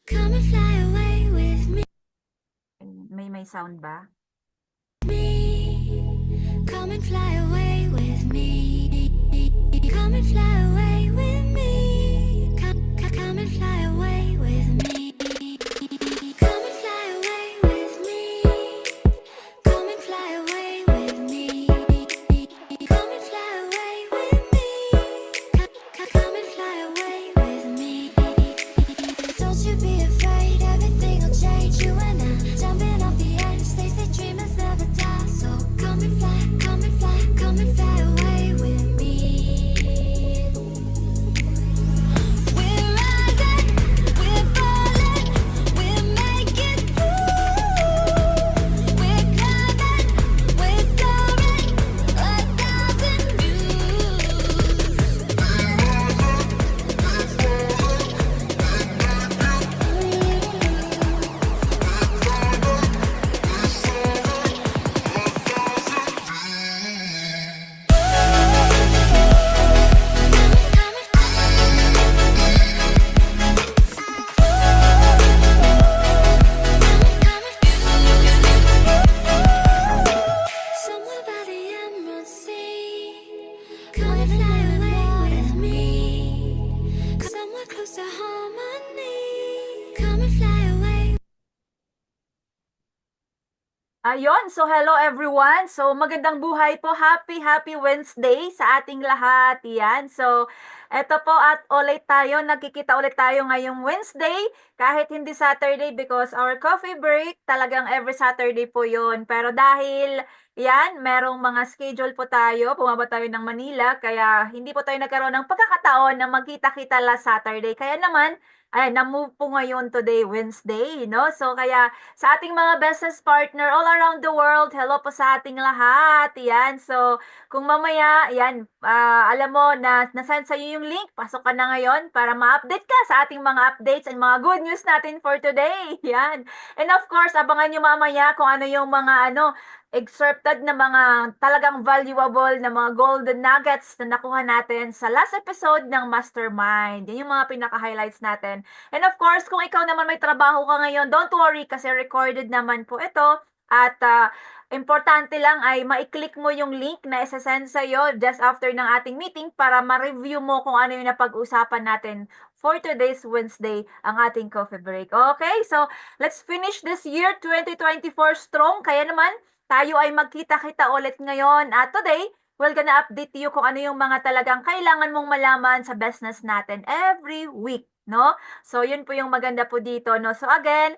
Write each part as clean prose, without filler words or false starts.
Come and fly away with me. May sound ba? Come and fly away with me. Come and fly away with me. Come and fly away with me. Come and fly away with me. Come and fly away with me. Come and fly away with me. Come and fly away with me. Don't you be afraid, everything will change. You and I jumping off the edge. They say dreamers never die. So come and fly, come and fly, come and fly away with me. We're rising, we're falling, we're making through. We're climbing, we're soaring, 1,000 Somewhere by the Emerald Sea. Come and fly away with me. Somewhere close to harmony. Come and fly away. Ayun, so hello everyone. So magandang buhay po. Happy Wednesday sa ating lahat. Yan. So eto po at ulit tayo. Nagkikita ulit tayo ngayong Wednesday. Kahit hindi Saturday because our coffee break talagang every Saturday po yun. Pero dahil yan, merong mga schedule po tayo. Bumaba tayo ng Manila. Kaya hindi po tayo nagkaroon ng pagkakataon na magkita-kita last Saturday. Kaya naman, ay, na-move po ngayon today, Wednesday, no? So, kaya sa ating mga business partner all around the world, hello po sa ating lahat. Yan. So, kung mamaya, yan, alam mo na nasend sa iyo yung link, pasok ka na ngayon para ma-update ka sa ating mga updates and mga good news natin for today. Yan. And of course, abangan nyo mamaya kung ano yung mga excerpted na mga talagang valuable na mga golden nuggets na nakuha natin sa last episode ng Mastermind. Yan yung mga pinaka-highlights natin. And of course, kung ikaw naman may trabaho ka ngayon, don't worry kasi recorded naman po ito. At importante lang ay ma-click mo yung link na isa-send sa'yo just after ng ating meeting para ma-review mo kung ano yung napag-usapan natin for today's Wednesday, ang ating coffee break. Okay, so let's finish this year 2024 strong. Kaya naman, tayo ay magkita-kita ulit ngayon. At today, we're gonna update you kung ano yung mga talagang kailangan mong malaman sa business natin every week, no? So, yun po yung maganda po dito, no? So, again,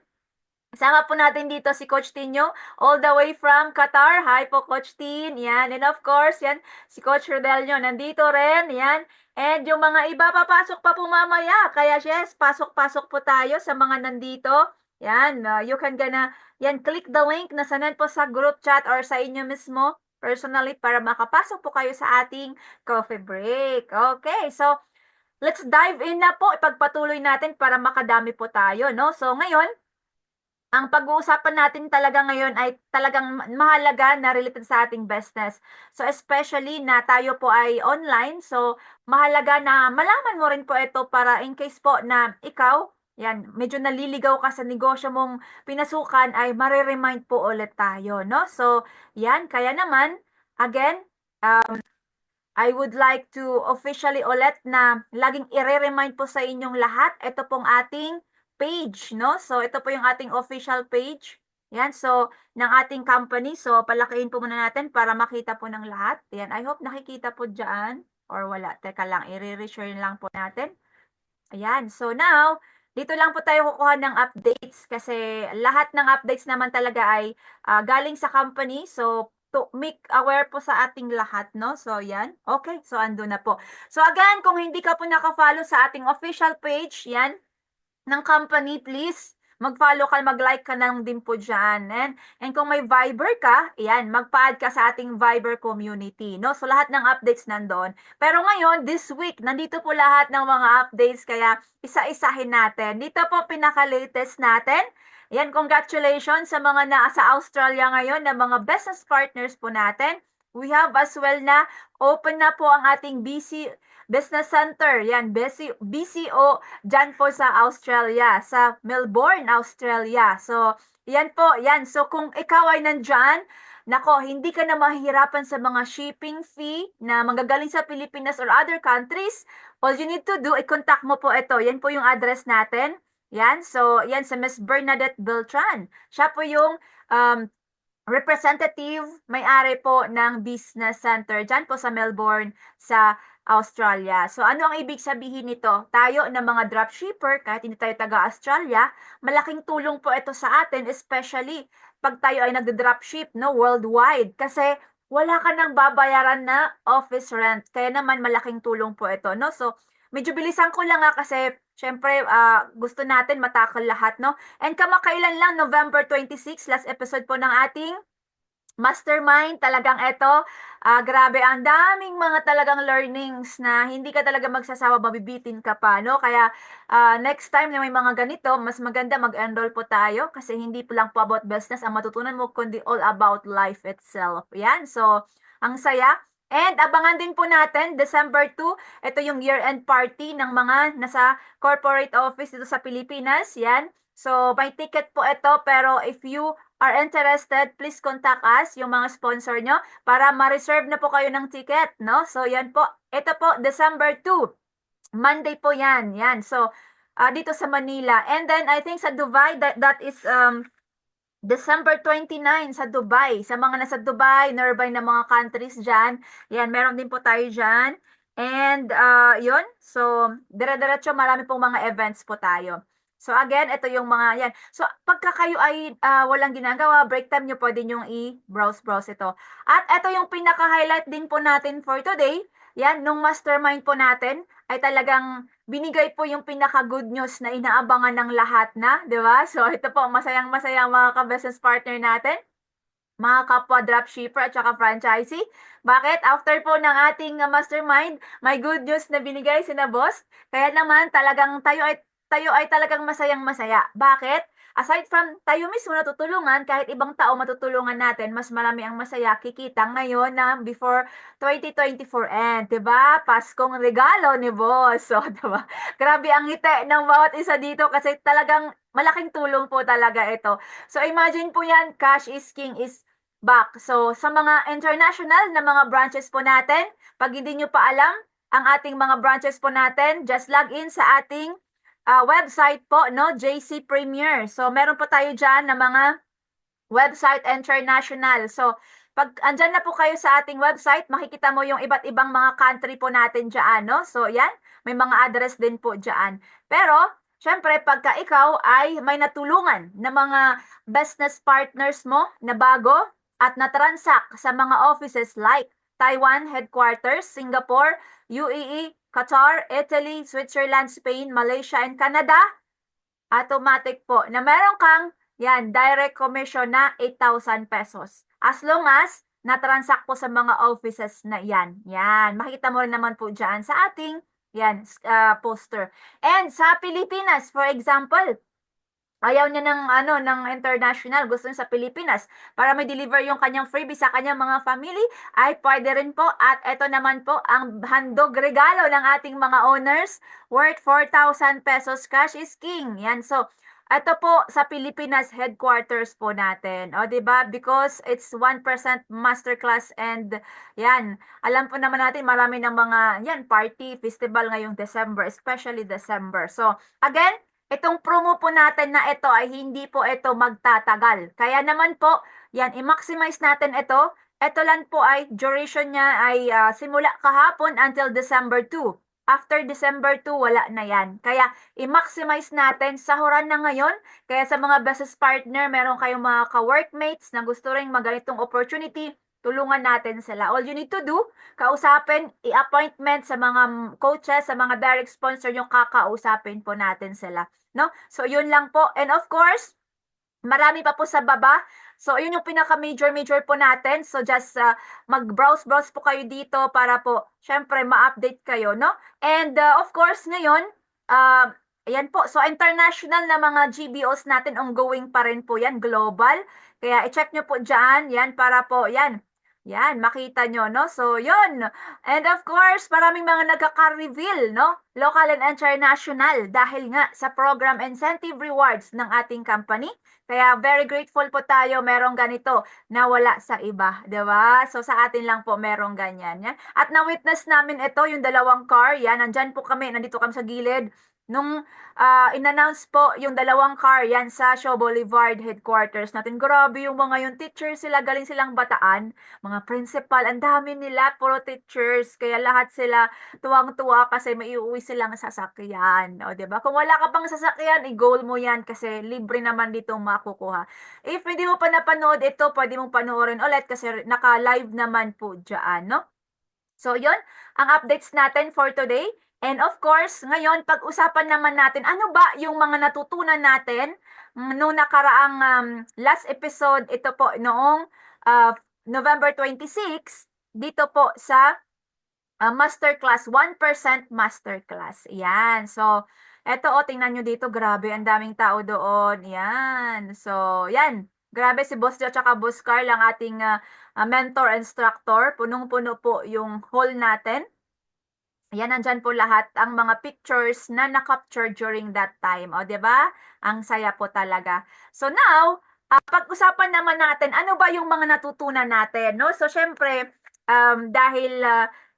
kasama po natin dito si Coach Tinyo, all the way from Qatar. Hi po, Coach Tin. Yan. And of course, yan, si Coach Rodelio nandito rin. Yan. And yung mga iba, papasok pa po mamaya. Kaya yes, pasok-pasok po tayo sa mga nandito. Yan. You can yan, click the link na sanad po sa group chat or sa inyo mismo personally para makapasok po kayo sa ating coffee break. Okay, so let's dive in na po. Ipagpatuloy natin para makadami po tayo, no? So ngayon, ang pag-uusapan natin talaga ngayon ay talagang mahalaga na related sa ating business. So especially na tayo po ay online, so mahalaga na malaman mo rin po ito para in case po na ikaw, yan, medyo naliligaw ka sa negosyo mong pinasukan ay mariremind po ulit tayo, no? So, yan, kaya naman, again, I would like to officially ulit na laging i-remind po sa inyong lahat, ito pong ating page, no? So, ito po yung ating official page. Yan, so, ng ating company. So, palakihin po muna natin para makita po ng lahat. Yan, I hope nakikita po dyan. Or wala, teka lang, i-reshare lang po natin. Ayan, so now, dito lang po tayo kukuha ng updates kasi lahat ng updates naman talaga ay galing sa company. So, to make aware po sa ating lahat, no? So, yan. Okay, so ando na po. So, again, kung hindi ka po naka-follow sa ating official page, yan, ng company, please, mag-follow ka, mag-like ka nang din po dyan. And kung may Viber ka, yan, mag-pa-add ka sa ating Viber community, no? So, lahat ng updates nandun. Pero ngayon, this week, nandito po lahat ng mga updates, kaya isa-isahin natin. Dito po, pinaka-latest natin. Yan, congratulations sa mga nasa Australia ngayon na mga business partners po natin. we have as well na open na po ang ating Business Center. Yan, BCO dyan po sa Australia, sa Melbourne, Australia. So, yan po, yan. So, kung ikaw ay nandyan, nako, hindi ka na mahihirapan sa mga shipping fee na manggagaling sa Pilipinas or other countries. All you need to do, i-contact mo po ito. Yan po yung address natin. Yan, so, yan sa Miss Bernadette Beltran. Siya po yung representative, may-ari po ng business center dyan po sa Melbourne, sa Australia. So, ano ang ibig sabihin nito? Tayo na mga dropshipper, kahit hindi tayo taga-Australia, malaking tulong po ito sa atin, especially pag tayo ay nagda-dropship, no, worldwide. Kasi, wala ka nang babayaran na office rent. Kaya naman, malaking tulong po ito, no? So, medyo bilisan ko lang kasi, syempre, gusto natin matakal lahat, no? And kamakailan lang, November 26, last episode po ng ating Mastermind, talagang eto, grabe, ang daming mga talagang learnings na hindi ka talaga magsasawa, mabibitin ka pa, no? Kaya, next time na may mga ganito, mas maganda mag-enroll po tayo kasi hindi po lang po about business ang matutunan mo, kundi all about life itself. Yan, so, ang saya. And abangan din po natin, December 2, ito yung year-end party ng mga nasa corporate office dito sa Pilipinas. Yan. So, may ticket po ito, pero if you are interested, please contact us, yung mga sponsor nyo, para ma-reserve na po kayo ng ticket, no? So, yan po. Ito po, December 2. Monday po yan. Yan. So, dito sa Manila. And then, I think sa Dubai, that is December 29 sa Dubai. Sa mga nasa Dubai, nearby na mga countries dyan. Yan, meron din po tayo dyan. And, yun. So, dire-diretso, marami pong mga events po tayo. So, again, ito yung mga, yan. So, pagka kayo ay walang ginagawa, break time nyo, pwede nyo i-browse ito. At ito yung pinaka-highlight din po natin for today. Yan, nung mastermind po natin, ay talagang binigay po yung pinaka-good news na inaabangan ng lahat na, di ba? So, ito po, masayang-masayang mga ka-business partner natin, mga kapwa dropshipper at saka franchisee. Bakit? After po ng ating mastermind, may good news na binigay sina boss. Kaya naman talagang tayo ay talagang masayang-masaya. Bakit? Aside from tayo mismo natutulungan, kahit ibang tao matutulungan natin, mas marami ang masaya kikita ngayon na before 2024 end, 'di ba? Paskong regalo ni boss. So, 'di ba? Grabe ang ngiti ng bawat isa dito kasi talagang malaking tulong po talaga ito. So, imagine po yan, Cash is King is back. So, sa mga international na mga branches po natin, pag hindi nyo pa alam, ang ating mga branches po natin, just log in sa ating website po, no? JC Premier. So, meron po tayo dyan na mga website international. So, pag andyan na po kayo sa ating website, makikita mo yung iba't ibang mga country po natin dyan, no? So, yan, may mga address din po dyan. Pero, syempre, pagka ikaw ay may natulungan na mga business partners mo na bago at na-transact sa mga offices like Taiwan headquarters, Singapore, UAE, Qatar, Italy, Switzerland, Spain, Malaysia, and Canada, automatic po na meron kang yan, direct commission na 8,000 pesos. As long as na-transact po sa mga offices na yan. Yan, makita mo rin naman po dyan sa ating yan, poster. And sa Pilipinas, for example, ayaw niya ng international, gusto niya sa Pilipinas para may deliver yung kanyang freebie sa kanyang mga family, ay pwede rin po. At ito naman po ang handog regalo ng ating mga owners worth 4,000 pesos. Cash is king. Yan, so ito po sa Pilipinas headquarters po natin. O, diba? Because it's 1% masterclass and yan, alam po naman natin marami ng mga yan, party, festival ngayong December, especially December. So, again, itong promo po natin na ito ay hindi po ito magtatagal. Kaya naman po, yan, i-maximize natin ito. Ito lang po ay, duration niya ay simula kahapon until December 2. After December 2, wala na yan. Kaya, i-maximize natin. Sahuran na ngayon. Kaya sa mga business partner, meron kayong mga ka-workmates na gusto rin maganitong opportunity, tulungan natin sila. All you need to do, kausapin, i-appointment sa mga coaches, sa mga direct sponsor yung kakausapin po natin sila. No? So, yun lang po. And of course, marami pa po sa baba. So, yun yung pinaka-major po natin. So, just mag-browse po kayo dito para po, syempre, ma-update kayo, no? And, of course, ngayon, ayan po. So, international na mga GBOs natin, ongoing pa rin po yan, global. Kaya, i-check nyo po dyan, yan, para po, yan, Yan, makita nyo, no? So, yun. And of course, maraming mga nagkaka-reveal, no? Local and international dahil nga sa program incentive rewards ng ating company. Kaya very grateful po tayo merong ganito na wala sa iba, 'di ba? So sa atin lang po merong ganyan. Yan. At na-witness namin ito, yung dalawang car, yan, nandyan po kami, nandito kami sa gilid. Nung in-announce po yung dalawang car yan sa Shaw Boulevard headquarters natin. Grabe yung mga yung teachers sila, galing silang Bataan, mga principal, ang dami nila, puro teachers. Kaya lahat sila tuwang-tuwa kasi may iuwi silang sasakyan. O, 'di ba? Kung wala ka pang sasakyan, i-goal mo 'yan kasi libre naman dito makukuha. If hindi mo pa napanood ito, pwede mong panoorin ulit kasi naka-live naman po diyan, no? So, yon ang updates natin for today. And of course, ngayon, pag-usapan naman natin, ano ba yung mga natutunan natin noong nakaraang last episode, ito po, noong uh, November 26, dito po sa masterclass, 1% masterclass. Yan. So, eto o, tingnan nyo dito, grabe, ang daming tao doon. Yan. So, yan. Grabe si Boss Jo at Boss Carl, ang ating mentor instructor. Punong-puno po yung hall natin. Yan, nandyan po lahat ang mga pictures na na-capture during that time. O, 'di ba? Ang saya po talaga. So now, pag-usapan naman natin, ano ba yung mga natutunan natin, no? So, syempre, dahil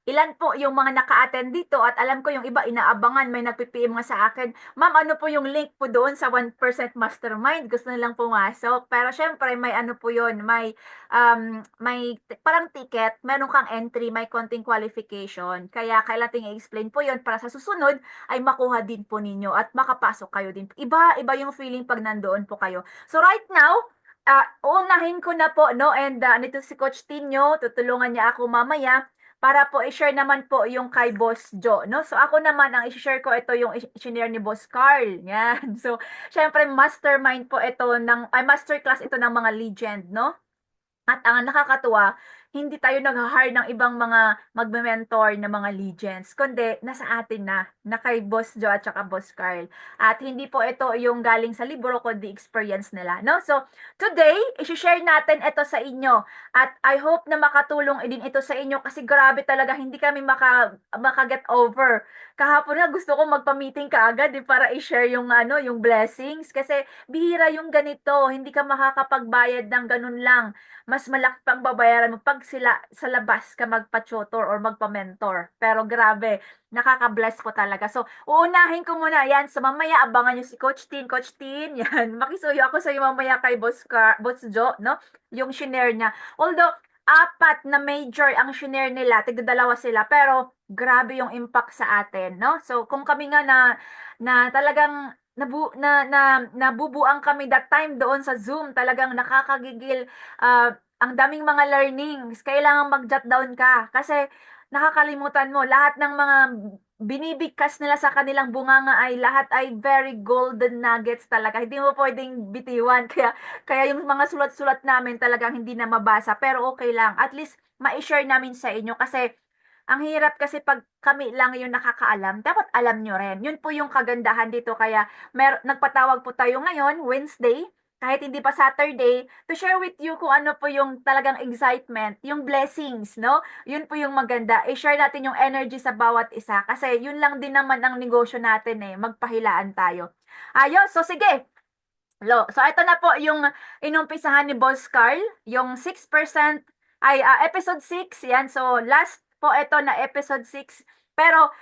ilan po yung mga naka-attend dito at alam ko yung iba inaabangan, may nagpi-PM nga sa akin, ma'am, ano po yung link po doon sa 1% Mastermind? Gusto nilang pumasok. Pero syempre, may ano po yun, may parang ticket, meron kang entry, may konting qualification. Kaya kailangan i-explain po yon para sa susunod ay makuha din po ninyo at makapasok kayo din. Iba yung feeling pag nandoon po kayo. So right now, uunahin ko na po, no? And nito si Coach Tinyo, tutulungan niya ako mamaya para po i-share naman po yung kay Boss Joe, no? So ako naman, ang i-share ko ito yung i-share ni Boss Carl. Yan. So, syempre mastermind po ito masterclass ito ng mga legend, no? At ang nakakatuwa, hindi tayo nag-hire ng ibang mga magme-mentor na mga legends, kundi nasa atin na kay Boss Joe at saka Boss Carl. At hindi po ito yung galing sa libro, kundi experience nila, no? So, today, i-share natin ito sa inyo. At I hope na makatulong din ito sa inyo kasi grabe talaga, hindi kami maka-get over. Kahapon nga gusto ko magpa-meeting kaagad para i-share yung yung blessings kasi bihira yung ganito, hindi ka makakapagbayad ng ganun lang, mas malaki pang babayaran mo pag sila sa labas ka magpa-tutor or magpa-mentor. Pero grabe, nakaka-bless po talaga. So, uunahin ko muna yan. So, mamaya abangan nyo si Coach Tin. Coach Tin, yan. Makisuyo ako sa iyo mamaya kay Boss Joe, no? Yung shinare niya. Although, apat na major ang shinare nila, tigdadalawa sila, pero grabe yung impact sa atin, no? So, kung kami nga na talagang nabubuang kami that time doon sa Zoom, talagang nakakagigil, ang daming mga learnings, kailangan mag-jot down ka kasi nakakalimutan mo lahat ng mga binibigkas nila sa kanilang bunganga ay lahat ay very golden nuggets talaga. Hindi mo pwedeng bitiwan. Kaya yung mga sulat-sulat namin talagang hindi na mabasa. Pero okay lang. At least ma-share namin sa inyo kasi ang hirap kasi pag kami lang yung nakakaalam, dapat alam nyo rin. Yun po yung kagandahan dito. Kaya nagpatawag po tayo ngayon, Wednesday, kahit hindi pa Saturday, to share with you kung ano po yung talagang excitement, yung blessings, no? Yun po yung maganda. I-share natin yung energy sa bawat isa kasi yun lang din naman ang negosyo natin magpahilaan tayo. Ayos, so sige. So ito na po yung inumpisahan ni Boss Carl, yung 6% episode 6, yan. So last po ito na episode 6. Pero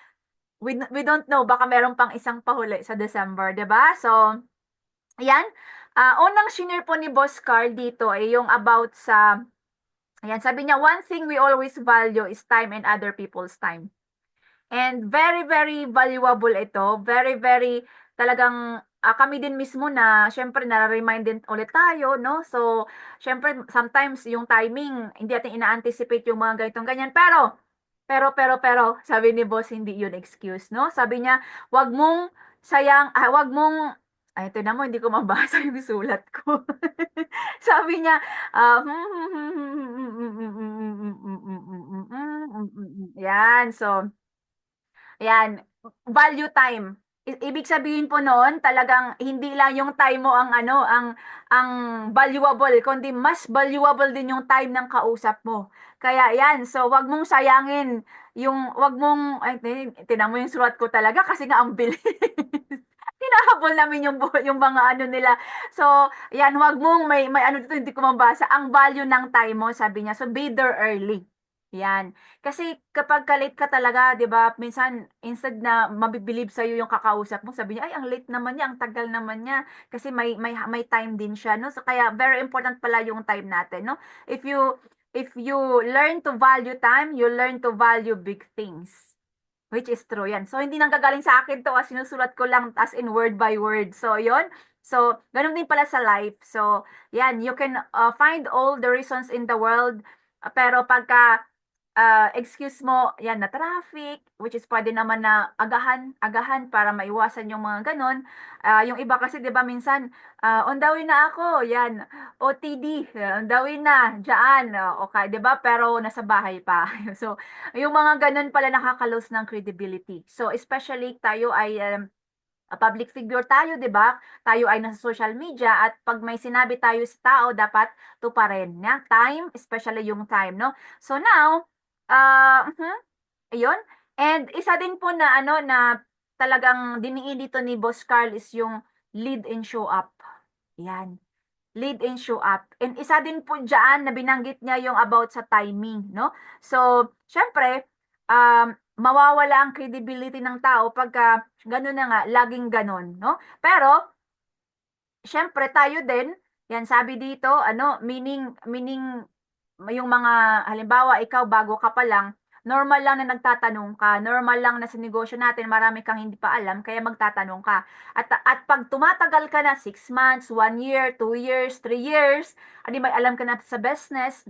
we don't know, baka meron pang isang pahuli sa December, 'di ba? So yan. Unang shinare po ni Boss Carl dito ay yung about sa, ayan, sabi niya, one thing we always value is time and other people's time. And very, very valuable ito. Very, very talagang kami din mismo na syempre na-remind din ulit tayo, no? So, syempre sometimes yung timing, hindi natin ina-anticipate yung mga ganitong ganyan. Pero, sabi ni boss, hindi yun excuse, no? Sabi niya, wag mong, ay, ito na mo, hindi ko mabasa yung sulat ko. Sabi niya, yan, so, yan, value time. Ibig sabihin po noon, talagang hindi lang yung time mo ang ano, ang valuable, kundi mas valuable din yung time ng kausap mo. Kaya yan, so wag mong sayangin wag mong, ay, tinan mo yung sulat ko talaga kasi nga ang bilis. Hinahabol namin yung mga ano nila. So, yan, wag mong may ano dito, hindi ko mabasa. Ang value ng time mo, sabi niya. So, be there early. Yan. Kasi kapag ka-late ka talaga, 'di ba? Minsan instead na mabibilib sa yung kakausap mo, sabi niya, ay ang late naman niya, ang tagal naman niya kasi may time din siya, no? So kaya very important pala yung time natin, no? If you if you learn to value time, you learn to value big things. Which is true yan. So, hindi nanggagaling sa akin to, sinusulat ko lang as in word by word. So, yon. So, ganun din pala sa life. So, yan, you can find all the reasons in the world, pero pagka excuse mo, yan, na traffic, which is pwede naman na agahan para maiwasan yung mga ganon. Yung iba kasi, di ba, minsan, on the way na ako, yan, OTD, on the way na, dyan, okay, di ba, pero nasa bahay pa. So, yung mga ganon pala nakakalos ng credibility. So, especially tayo ay a public figure tayo, 'di ba? Tayo ay nasa social media at pag may sinabi tayo sa tao, dapat tuparin, ya. Time, especially yung time, no? So now, ayun. And isa din po na ano na talagang diniin dito ni Boss Carl is yung lead and show up. Yan, lead and show up. And isa din po diyan na binanggit niya yung about sa timing, no? So, syempre, mawawala ang credibility ng tao pagka gano'n na nga, laging gano'n, no? Pero, syempre tayo din, yan sabi dito, ano, meaning yung mga halimbawa ikaw bago ka pa lang, normal lang na nagtatanong ka, normal lang na sa negosyo natin marami kang hindi pa alam, kaya magtatanong ka. At pag tumatagal ka na 6 months, 1 year, 2 years, 3 years, may alam ka na sa business,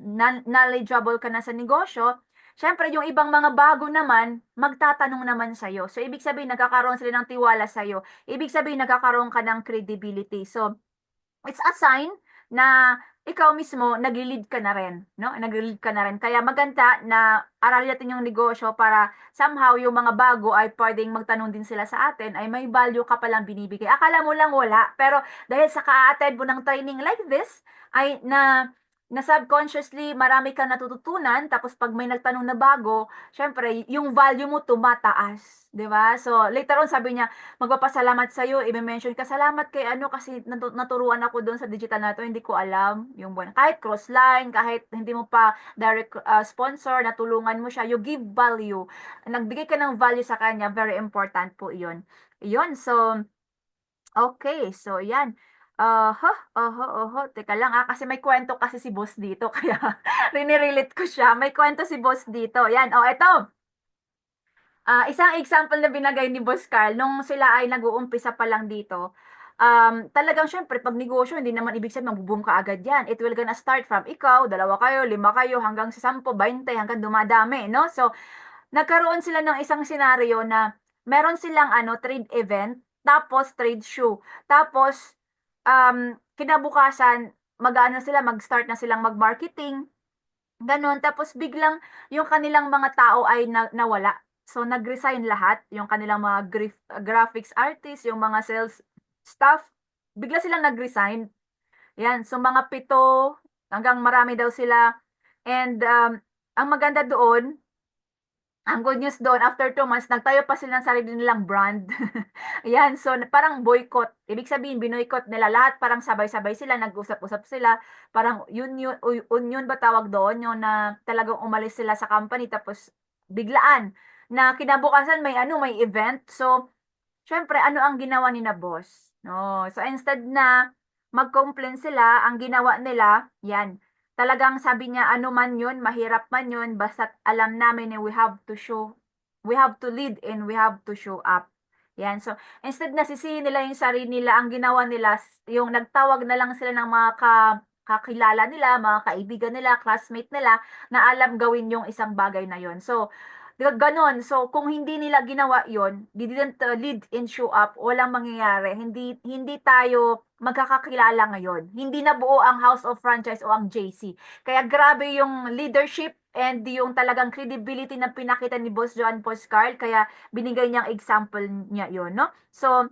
knowledgeable ka na sa negosyo, syempre yung ibang mga bago naman, magtatanong naman sa'yo. So, ibig sabihin, nagkakaroon sila ng tiwala sa'yo. Ibig sabihin, nagkakaroon ka ng credibility. So, it's a sign na ikaw mismo nagli-lead ka na rin, no? Nagli-lead ka na rin. Kaya maganda na aralin natin yung negosyo para somehow yung mga bago ay pwedeng magtanong din sila sa atin, ay may value ka palang binibigay. Akala mo lang wala, pero dahil sa ka-attend mo ng training like this, ay na subconsciously marami kang natututunan, tapos pag may nagtanong na bago, syempre yung value mo tumataas, 'di ba? So later on sabi niya, magpapasalamat sa iyo, i-mention ka, salamat kay ano kasi naturuan ako doon sa digital na to, hindi ko alam yung buwan. Kahit cross line, kahit hindi mo pa direct sponsor, natulungan mo siya, you give value. Nagbigay ka ng value sa kanya, very important po 'yon. 'Yon, so okay, so 'yan. Teka lang, kasi may kwento kasi si boss dito kaya rini-relate ko siya. May kwento si boss dito. 'Yan, oh, eto. Isang example na binagay ni Boss Carl nung sila ay nag-uumpisa pa lang dito, talagang siyempre 'pag negosyo hindi naman ibig sabihin magbo-boom kaagad 'yan. It will gonna start from ikaw, dalawa kayo, lima kayo, hanggang sa 10, 20 hanggang dumadami, 'no? So, nagkaroon sila ng isang senaryo na meron silang ano, trade event, tapos trade show. Tapos, kinabukasan mag-aano sila, mag-start na silang mag-marketing, gano'n. Tapos biglang yung kanilang mga tao ay nawala. So, nag-resign lahat, yung kanilang mga graphics artist, yung mga sales staff, bigla silang nag-resign. Yan, so mga 7 hanggang marami daw sila. And ang maganda doon, ang good news doon, after 2 months, nagtayo pa sila ng sarili nilang brand. Ayan, so parang boycott. Ibig sabihin, binoycott nila lahat, parang sabay-sabay sila, nag-usap-usap sila. Parang union ba tawag doon, yung na talagang umalis sila sa company, tapos biglaan na kinabukasan may ano, may event. So, syempre, ano ang ginawa ni na boss? No, so instead na mag-complain sila, ang ginawa nila, yan, talagang sabi niya, ano man yun, mahirap man yun, basta't alam namin na we have to lead and we have to show up. Yan, so instead na sisihin nila yung sarili nila, ang ginawa nila, yung nagtawag na lang sila ng mga kakilala nila, mga kaibigan nila, classmate nila, na alam gawin yung isang bagay na yon. So, ganon. So, kung hindi nila ginawa yon, they didn't lead and show up, walang mangyayari. Hindi tayo magkakakilala ngayon. Hindi na buo ang House of Franchise o ang JC. Kaya grabe yung leadership, and yung talagang credibility na pinakita ni Boss Joan Poscar, kaya binigay niyang example niya yon, no? So,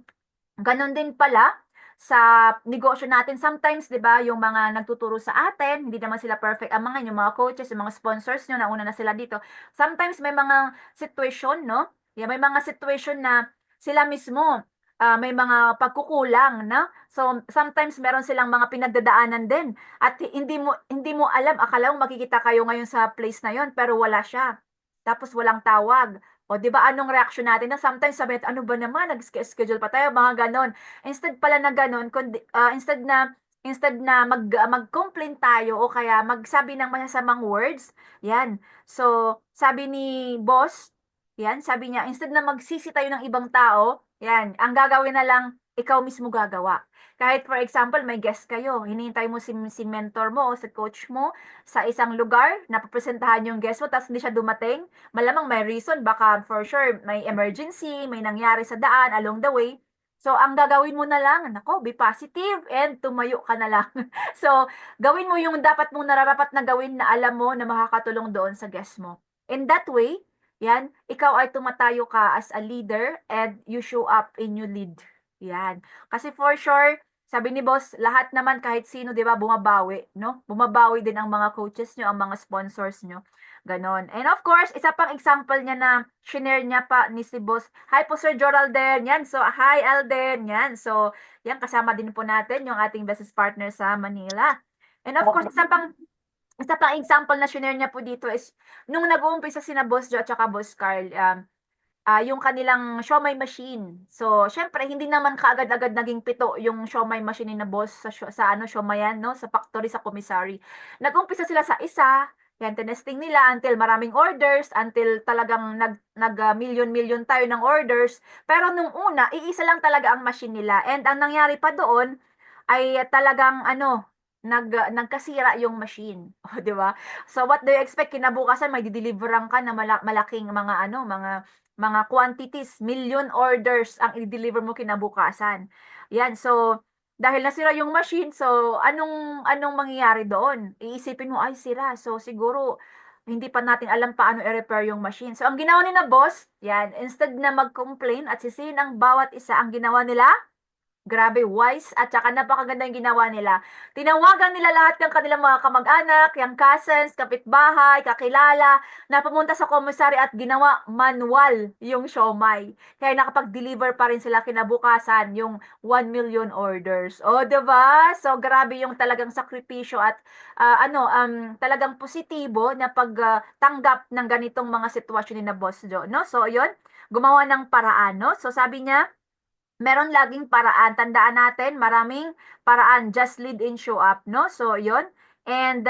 ganon din pala sa negosyo natin. Sometimes, di ba, yung mga nagtuturo sa atin, hindi naman sila perfect ang mga, yung mga coaches, yung mga sponsors nyo, nauna na sila dito. Sometimes may mga situation, no? Yeah, may mga situation na sila mismo, may mga pagkukulang, no? So, sometimes meron silang mga pinagdadaanan din. At hindi mo alam, akala mo makikita kayo ngayon sa place na yon, pero wala siya. Tapos walang tawag. O, di ba, anong reaction natin? Na sometimes sabi natin, ano ba naman, nag-schedule pa tayo, mga ganon. Instead pala na ganon, instead na mag-complain tayo o kaya magsabi ng masasamang words, yan. So, sabi ni boss, yan, sabi niya, instead na magsisi tayo ng ibang tao, yan, ang gagawin na lang, ikaw mismo gagawa. Kahit for example, may guest kayo, hinihintay mo si mentor mo o si coach mo sa isang lugar, napapresentahan yung guest mo, tapos hindi siya dumating, malamang may reason, baka for sure may emergency, may nangyari sa daan along the way. So, ang gagawin mo na lang, nako, be positive and tumayo ka na lang. So, gawin mo yung dapat mong nararapat na gawin na alam mo na makakatulong doon sa guest mo. In that way, yan, ikaw ay tumatayo ka as a leader and you show up in your lead. Yan. Kasi for sure, sabi ni boss, lahat naman kahit sino, 'di ba, bumabawi, no? Bumabawi din ang mga coaches nyo, ang mga sponsors nyo. Ganon. And of course, isa pang example niya na shinare niya pa ni si boss. Hi po Sir Joralden. Yan. So, hi Alden. Yan. So, yan, kasama din po natin yung ating business partner sa Manila. And of course, isa pang example na shinare niya po dito is nung nag-uumpisa sina Boss Jo at saka Boss Carl, yung kanilang siomai machine. So, syempre, hindi naman kaagad-agad naging pito yung siomai machine ni na boss sa ano, siomayan, no? Sa factory, sa commissary. Nag-umpisa sila sa isa, yan, tinesting nila until maraming orders, until talagang million-million tayo ng orders. Pero nung una, iisa lang talaga ang machine nila. And ang nangyari pa doon ay talagang ano, nagkasira yung machine. O, di ba? So, what do you expect? Kinabukasan, may dideliveran ka na malaking mga ano, mga quantities, million orders ang i-deliver mo kinabukasan. Yan, so dahil nasira yung machine, so anong mangyayari doon? Iisipin mo, ay sira. So siguro hindi pa natin alam paano i-repair yung machine. So ang ginawa ni na boss, yan, instead na mag-complain at sisihin ang bawat isa, ang ginawa nila, grabe, wise at saka napakaganda yung ginawa nila. Tinawagan nila lahat ng kanilang mga kamag-anak, yung cousins, kapitbahay, kakilala, na pumunta sa commissary at ginawa manual yung siomai. Kaya nakapag-deliver pa rin sila kinabukasan yung 1 million orders. O, diba? So, grabe yung talagang sakripisyo at talagang positibo na pagtanggap ng ganitong mga sitwasyon ni na Boss Jo, no? So, yun, gumawa ng paraan, no? So, sabi niya, meron laging paraan. Tandaan natin, maraming paraan. Just lead and show up, no? So, yon. And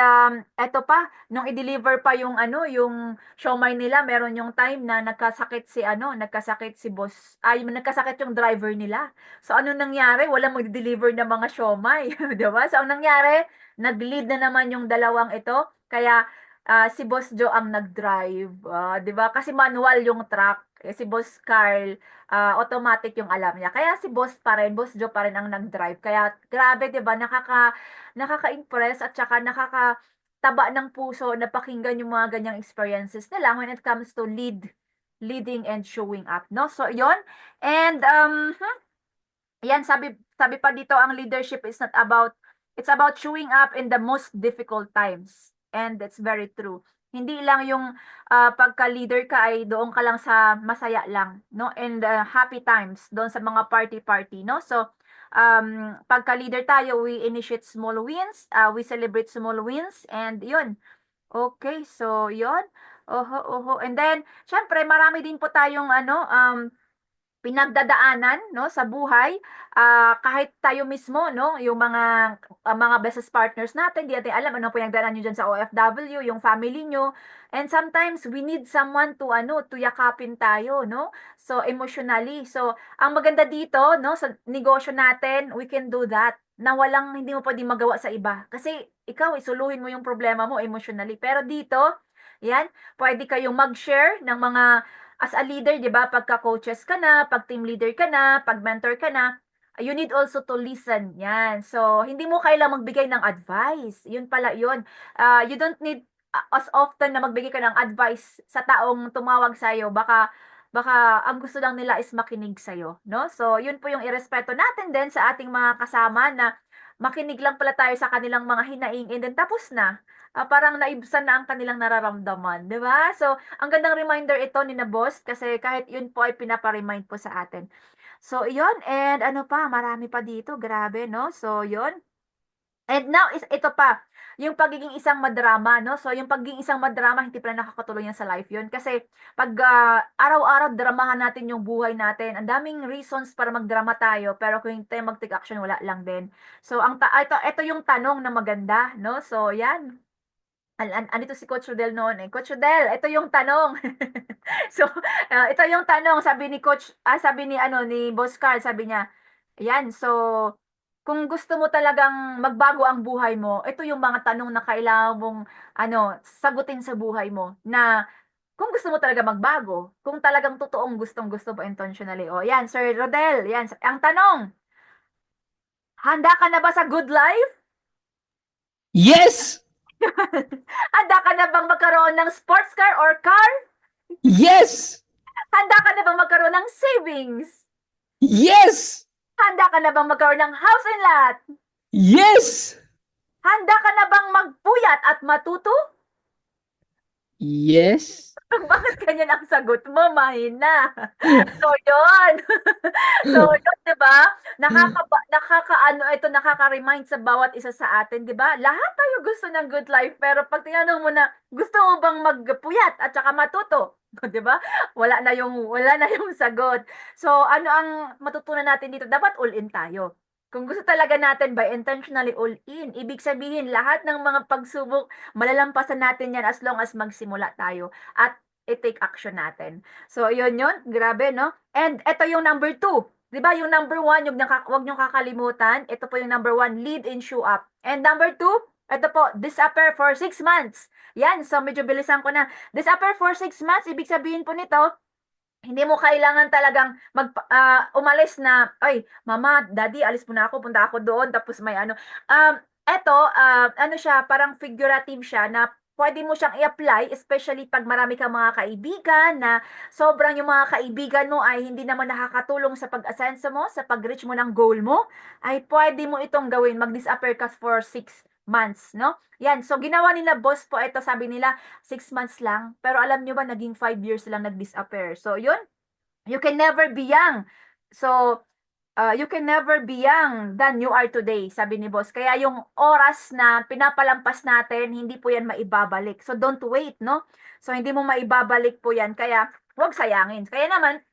eto pa, nung i-deliver pa yung ano, yung siomai nila, meron yung time na nagkasakit si boss, nagkasakit yung driver nila. So, ano nangyari? Walang mag-deliver ng mga siomai, 'di ba? So, ang nangyari, nag-lead na naman yung dalawang ito. Kaya si Boss Joe ang nag-drive, 'di ba? Kasi manual yung truck. Si Boss Carl, automatic yung alam niya. Kaya si boss pa rin, Boss Joe pa rin ang nag-drive. Kaya grabe, 'di ba? Nakaka-impress at saka nakakataba ng puso na pakinggan yung mga ganyang experiences nila when it comes to leading and showing up, no? So, 'yon. And yan, sabi pa dito, ang leadership is not about, it's about showing up in the most difficult times. And that's very true. Hindi lang yung pagka-leader ka ay doon ka lang sa masaya lang, no? And happy times, doon sa mga party-party, no? So, pagka-leader tayo, we initiate small wins, we celebrate small wins, and yun. Okay, so yun. Oho, oho. And then, syempre, marami din po tayong pinagdadaanan, no, sa buhay, kahit tayo mismo, no, yung mga business partners natin, di natin alam ano pinagdaanan nyo dyan sa OFW, yung family nyo, and sometimes we need someone to yakapin tayo, no, so emotionally. So ang maganda dito, no, sa negosyo natin, we can do that na hindi mo pwedeng magawa sa iba, kasi ikaw isuluhin mo yung problema mo emotionally, pero dito, yan, pwede kayong mag-share ng mga as a leader, 'di ba, pagka-coaches ka na, pag team leader ka na, pag mentor ka na, you need also to listen. Yan. So, hindi mo kailangang magbigay ng advice. Yun pala 'yun. You don't need as often na magbigay ka ng advice sa taong tumawag sa'yo, baka ang gusto lang nila is makinig sa'yo, no? So, yun po yung irespeto natin din sa ating mga kasama na makinig lang pala tayo sa kanilang mga hinaing and then tapos na. Parang naibsan na ang kanilang nararamdaman, di ba? So, ang gandang reminder ito ni na boss kasi kahit yun po ay pinapa-remind po sa atin. So, yun. And ano pa, marami pa dito. Grabe, no? So, yun. And now, ito pa, yung pagiging isang madrama, no? So, yung pagiging isang madrama, hindi pala nakakatulong yan sa life yun. Kasi, pag araw-araw dramahan natin yung buhay natin, ang daming reasons para magdrama tayo, pero kung hindi tayo mag-take action, wala lang din. So, ito yung tanong na maganda, no? So, yan. Andito si Coach Rodel noon eh. Coach Rodel, ito yung tanong. So, ito yung tanong, sabi ni ni Boss Carl, sabi niya, ayan, so, kung gusto mo talagang magbago ang buhay mo, ito yung mga tanong na kailangan mong, sagutin sa buhay mo, na, kung gusto mo talaga magbago, kung talagang totoong gustong-gusto mo intentionally. O, yan, Sir Rodel, yan, ang tanong, handa ka na ba sa good life? Yes! Handa ka na bang magkaroon ng sports car or car? Yes! Handa ka na bang magkaroon ng savings? Yes! Handa ka na bang magkaroon ng house and lot? Yes! Handa ka na bang magpuyat at matuto? Yes! Bakit ganyan ang sagot mo? Mahina. So, yun. So, yun, di ba? Nakaka-remind sa bawat isa sa atin, di ba? Lahat tayo gusto ng good life, pero pag tinanong mo na, gusto mo bang magpuyat at saka matuto? Di ba? Wala na yung sagot. So, ano ang matutunan natin dito? Dapat all in tayo. Kung gusto talaga natin by intentionally all in, ibig sabihin lahat ng mga pagsubok, malalampasan natin yan as long as magsimula tayo at i-take action natin. So, yun, grabe, no? And ito yung number 2. Di ba, yung number 1, wag nyo kakalimutan. Ito po yung number 1, lead and show up. And number 2, ito po, disappear for 6 months. Yan, so medyo bilisan ko na. Disappear for 6 months, ibig sabihin po nito, hindi mo kailangan talagang umalis na, ay, mama, daddy, alis muna ako, punta ako doon, tapos may ano. Ano siya, parang figurative siya na pwede mo siyang i-apply, especially pag marami kang mga kaibigan na sobrang yung mga kaibigan mo ay hindi naman nakakatulong sa pag-asenso mo, sa pag-reach mo ng goal mo, ay pwede mo itong gawin, mag-disappear ka for 6 months, no? Yan, so ginawa nila boss po, ito sabi nila, 6 months lang. Pero alam nyo ba, naging 5 years silang nag-disappear. So, yun, you can never be young. So, you can never be young than you are today, sabi ni boss. Kaya yung oras na pinapalampas natin, hindi po yan maibabalik. So, don't wait, no? So, hindi mo maibabalik po yan. Kaya, huwag sayangin. Kaya naman,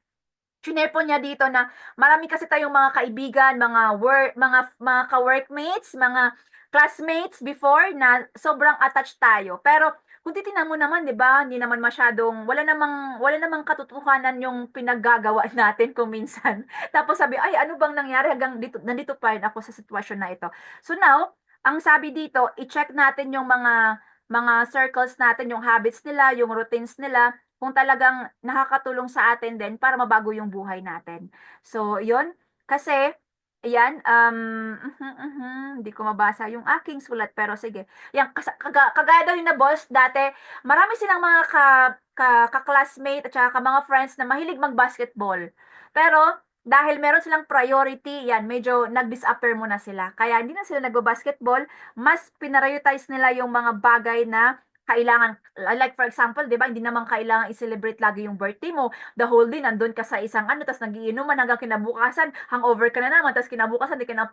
shinare po niya dito na marami kasi tayong mga kaibigan, mga ka-workmates, mga classmates before na sobrang attached tayo. Pero kung titingnan mo naman, 'di ba, hindi naman masyadong wala namang katotohanan yung pinaggagawa natin kung minsan. Tapos sabi, ay ano bang nangyari hanggang dito, nandito pa rin ako sa sitwasyon na ito. So now, ang sabi dito, i-check natin yung mga circles natin, yung habits nila, yung routines nila, kung talagang nakakatulong sa atin din para mabago yung buhay natin. So, yun. Kasi, ayan, hindi ko mabasa yung aking sulat, pero sige. Yan, kagaya daw yung na boss, dati, marami silang mga ka-classmate at saka mga friends na mahilig mag-basketball. Pero, dahil meron silang priority, yan, medyo nag-disappear muna sila. Kaya hindi na sila nagbo-basketball, mas pinarioritize nila yung mga bagay na kailangan, like for example, 'di ba, hindi naman kailangan i-celebrate lagi yung birthday mo. The whole day nandun ka sa isang tapos nagiinuman hanggang kinabukasan, hangover ka na naman, tapos kinabukasan di ka na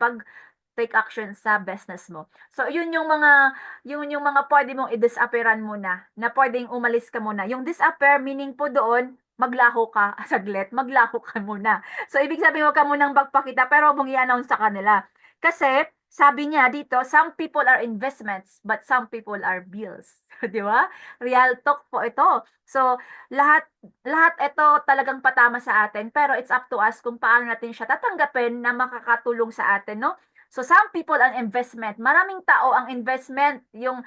take action sa business mo. So, yun yung mga pwede mong i-disappearan muna, na pwedeng umalis ka muna. Yung disappear, meaning po doon, maglaho ka saglit, maglaho ka muna. So, ibig sabihin, wag ka munang magpakita, pero huwag mong i-announce sa kanila. Kasi, sabi niya dito, some people are investments, but some people are bills. Di ba? Real talk po ito. So, lahat lahat ito talagang patama sa atin, pero it's up to us kung paano natin siya tatanggapin na makakatulong sa atin, no? So, some people ang investment. Maraming tao ang investment. Yung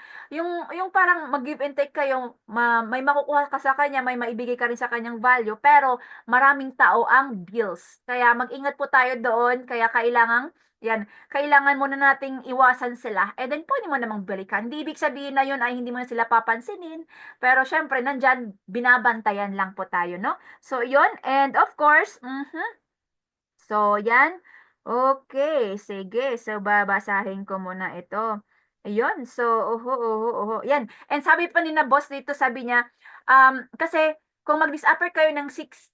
parang mag-give and take kayo, may makukuha ka sa kanya, may maibigay ka rin sa kanyang value, pero maraming tao ang bills. Kaya mag-ingat po tayo doon, kaya kailangang yan, kailangan muna nating iwasan sila. And then, pwede mo namang balikan. Hindi ibig sabihin na yun ay hindi mo na sila papansinin. Pero, syempre, nandyan, binabantayan lang po tayo, no? So, yun. And, of course, so, yan. Okay, sige. So, babasahin ko muna ito. Ayun. So, Yan. And sabi pa ni na boss dito, sabi niya, kasi kung mag-dis-upper kayo ng 6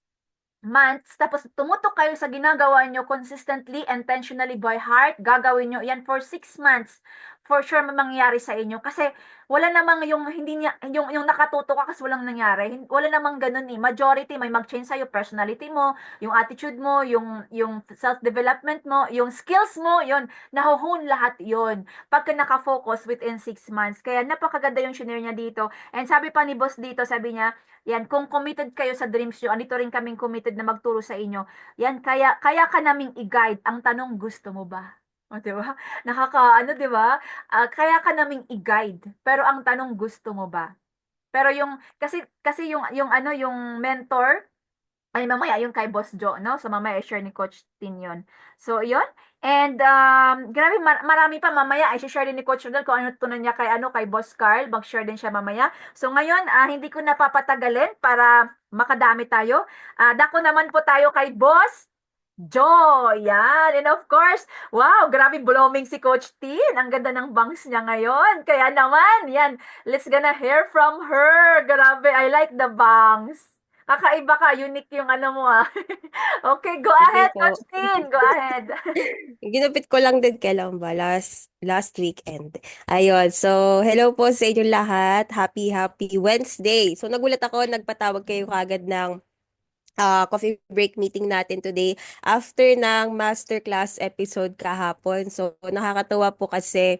months, tapos tumutok kayo sa ginagawa nyo consistently, intentionally by heart, gagawin nyo yan for 6 months, for sure may mangyayari sa inyo. Kasi wala namang yung hindi niya, yung nakatutok ka kasi walang nangyari. Wala namang ganun eh. Majority may mag-change sa'yo, personality mo, yung attitude mo, yung self-development mo, yung skills mo, yun, nahuhun lahat yun. Pagka nakafocus within 6 months. Kaya napakaganda yung shinare niya dito. And sabi pa ni boss dito, sabi niya, yan, kung committed kayo sa dreams nyo, andito rin kaming committed na magturo sa inyo. Yan, kaya ka naming i-guide. Ang tanong, gusto mo ba? O, di ba? Ano, di ba? Kaya ka naming i-guide. Pero ang tanong, gusto mo ba? Pero kasi yung mentor, ay mamaya yung kay Boss Joe, no? So mamaya i-share ni Coach Tin yun. So yun. And grabe marami pa mamaya i-share din ni Coach Rodel kung ano tunan niya kay Boss Carl. Mag-share din siya mamaya. So ngayon, hindi ko napapatagalin para makadami tayo. Dako naman po tayo kay Boss Joe. Yan. And of course, wow, grabe blooming si Coach Tin. Ang ganda ng bangs niya ngayon. Kaya naman, yan, let's gonna hear from her. Grabe, I like the bangs. Kakaiba ka, unique yung ano mo ah. Okay, go Sige ahead, po. Coach Tin. Go ahead. Ginupit ko lang din kailan ba? Last weekend. Ayun. So, hello po sa inyo lahat. Happy Wednesday. So, nagulat ako, nagpatawag kayo kagad ng coffee break meeting natin today after ng masterclass episode kahapon. So, nakakatuwa po kasi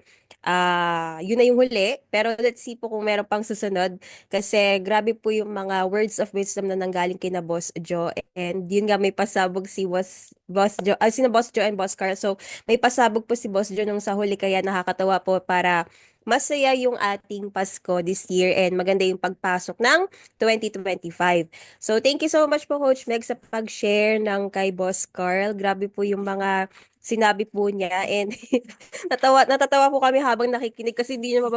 yun na yung huli. Pero let's see po kung meron pang susunod. Kasi grabe po yung mga words of wisdom na nanggaling kina Boss Joe. And yun nga, may pasabog si Boss Joe, sina Boss Joe and Boss Carl. So, may pasabog po si Boss Joe nung sa huli. Kaya nakakatawa po para masaya yung ating Pasko this year and maganda yung pagpasok ng 2025. So, thank you so much po, Coach Meg, sa pag-share ng kay Boss Carl. Grabe po yung mga sinabi po niya and natatawa po kami habang nakikinig kasi hindi niya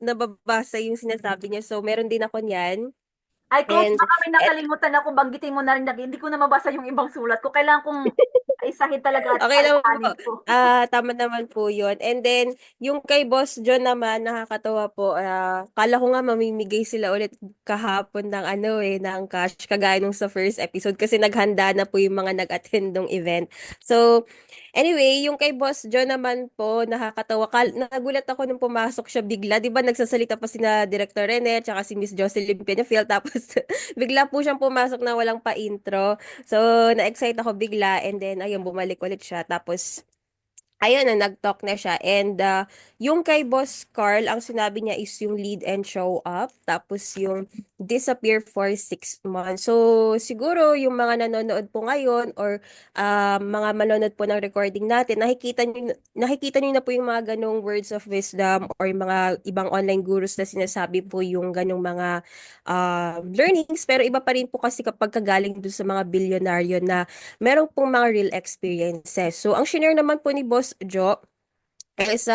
nababasa yung sinasabi niya. So, meron din ako niyan. Ay, Coach, And baka may nakalimutan ako, banggitin mo na rin, hindi ko na mabasa yung ibang sulat ko. Kailangan kong isahin talaga at okay lang po. alikanin ko. Tama naman po yun. And then, yung kay Boss John naman, nakakatawa po. Kala ko nga mamimigay sila ulit kahapon ng ng cash, kagaya nung sa first episode kasi naghanda na po yung mga nag-attend ng event. So, anyway, yung kay Boss John naman po, nakakatawa. Nagulat ako nung pumasok siya bigla. Di ba nagsasalita pa sina Director Rene, tsaka si Miss Jocelyn Peñafiel, tapos bigla po siyang pumasok na walang pa-intro. So, na-excite ako bigla and then, ayun, bumalik ulit siya. Tapos, ayun na, nag-talk na siya. And yung kay Boss Carl, ang sinabi niya is yung lead and show up. Tapos yung disappear for 6 months. So, siguro yung mga nanonood po ngayon or mga manonood po ng recording natin, nakikita niyo na po yung mga ganong words of wisdom or yung mga ibang online gurus na sinasabi po yung ganong mga learnings. Pero iba pa rin po kasi kapag kagaling dun sa mga bilyonaryo na meron pong mga real experiences. So, ang shinare naman po ni Boss Joe is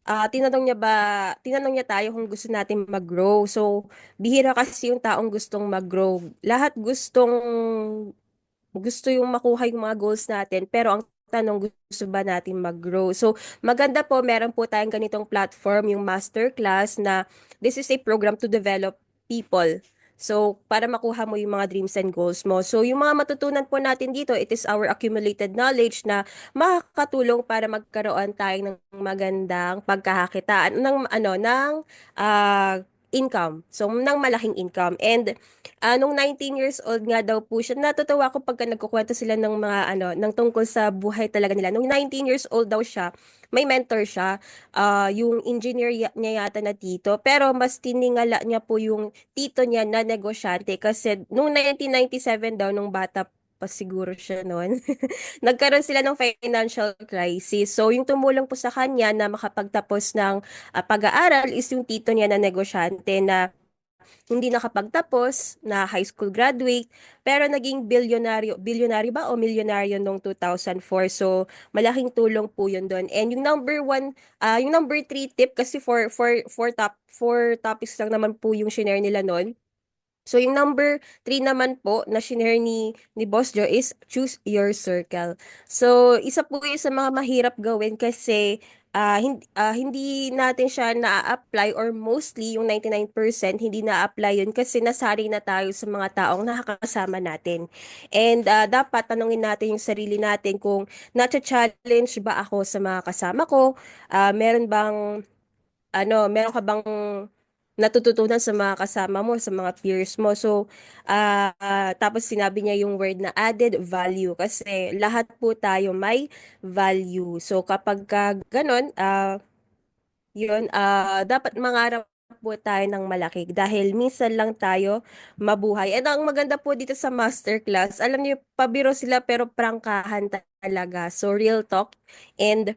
tinanong niya tayo kung gusto natin mag-grow. So, bihira kasi yung taong gustong mag-grow. Lahat gusto yung makuha yung mga goals natin, pero ang tanong, gusto ba natin mag-grow? So, maganda po, meron po tayong ganitong platform, yung masterclass na this is a program to develop people. So, para makuha mo yung mga dreams and goals mo. So, yung mga matutunan po natin dito, it is our accumulated knowledge na makakatulong para magkaroon tayo ng magandang pagkakakitaan ng income. So, ng malaking income. And nung 19 years old nga daw po siya, natutuwa ko pagka nagkukwento sila ng mga ng tungkol sa buhay talaga nila. Nung 19 years old daw siya, may mentor siya, yung engineer niya yata na tito, pero mas tiningala niya po yung tito niya na negosyante kasi nung 1997 daw, nung bata pa siguro siya noon, nagkaroon sila ng financial crisis. So, yung tumulong po sa kanya na makapagtapos ng pag-aaral is yung tito niya na negosyante na hindi nakapagtapos, na high school graduate, pero naging bilyonaryo ba o milyonaryo noong 2004. So, malaking tulong po yun doon. And yung number three tip, kasi four topics lang naman po yung shinare nila noon. So, yung number three naman po na shinare ni Boss Joe is choose your circle. So, isa po yun sa mga mahirap gawin kasi hindi natin siya na-apply, or mostly yung 99% hindi na-apply yun kasi nasanay na tayo sa mga taong nakakasama natin. And dapat tanungin natin yung sarili natin kung na-challenge ba ako sa mga kasama ko. Meron ka bang natututunan sa mga kasama mo, sa mga peers mo. So, tapos sinabi niya yung word na added value kasi lahat po tayo may value. So, kapag ganon, dapat mangarap po tayo ng malaki dahil minsan lang tayo mabuhay. And ang maganda po dito sa masterclass, alam niyo, pabiro sila pero prangkahan talaga. So, real talk. And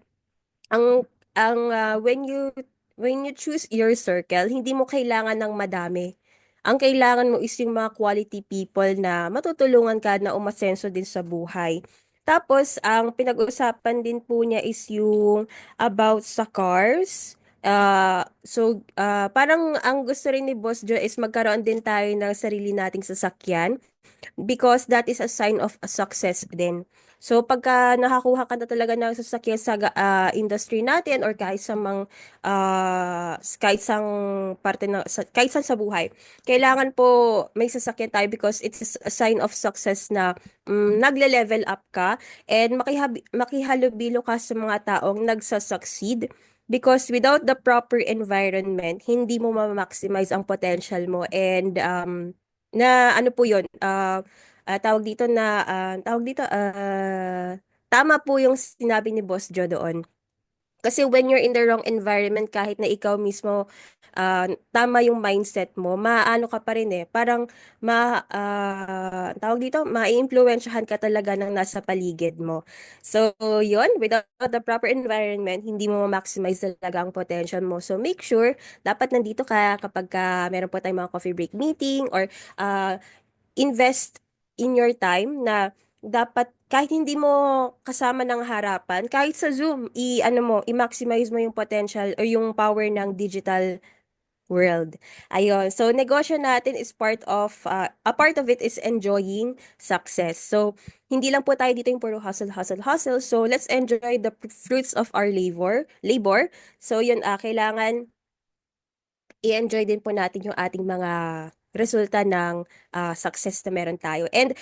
when you choose your circle, hindi mo kailangan ng madami. Ang kailangan mo is yung mga quality people na matutulungan ka na umasenso din sa buhay. Tapos, ang pinag-usapan din po niya is yung about sa cars. Parang ang gusto rin ni Boss Joe is magkaroon din tayo ng sarili nating sasakyan because that is a sign of a success din. So pagka nakakuha ka na talaga ng sasakyan sa industry natin or kahit sang parte ng kahit saan sa buhay, kailangan po may sasakyan tayo because it is a sign of success na nagle-level up ka and makihalubilo ka sa mga taong nagsasucceed. Because without the proper environment, hindi mo ma-maximize ang potential mo and na ano po yun, tama po yung sinabi ni Boss Joe doon. Kasi when you're in the wrong environment, kahit na ikaw mismo, tama yung mindset mo, maano ka pa rin eh. Parang, mai-impluwensyahan ka talaga ng nasa paligid mo. So, yun, without the proper environment, hindi mo ma-maximize talaga ang potential mo. So, make sure, dapat nandito ka kapag meron po tayong mga coffee break meeting or invest in your time na dapat kahit hindi mo kasama ng harapan, kahit sa Zoom, i-maximize mo yung potential o yung power ng digital world. Ayun. So, negosyo natin is a part of it is enjoying success. So, hindi lang po tayo dito yung puro hustle, hustle, hustle. So, let's enjoy the fruits of our labor. So, yun, kailangan i-enjoy din po natin yung ating mga resulta ng success na meron tayo. And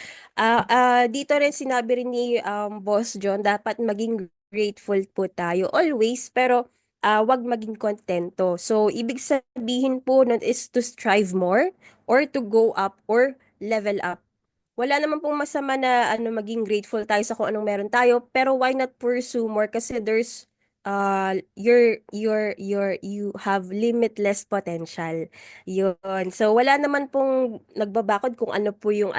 dito rin sinabi rin ni Boss John, dapat maging grateful po tayo always, pero wag maging kontento. So, ibig sabihin po nun is to strive more or to go up or level up. Wala naman pong masama na maging grateful tayo sa kung anong meron tayo, pero why not pursue more kasi there's you have limitless potential. Yun. So, wala naman pong nagbabakod kung ano po yung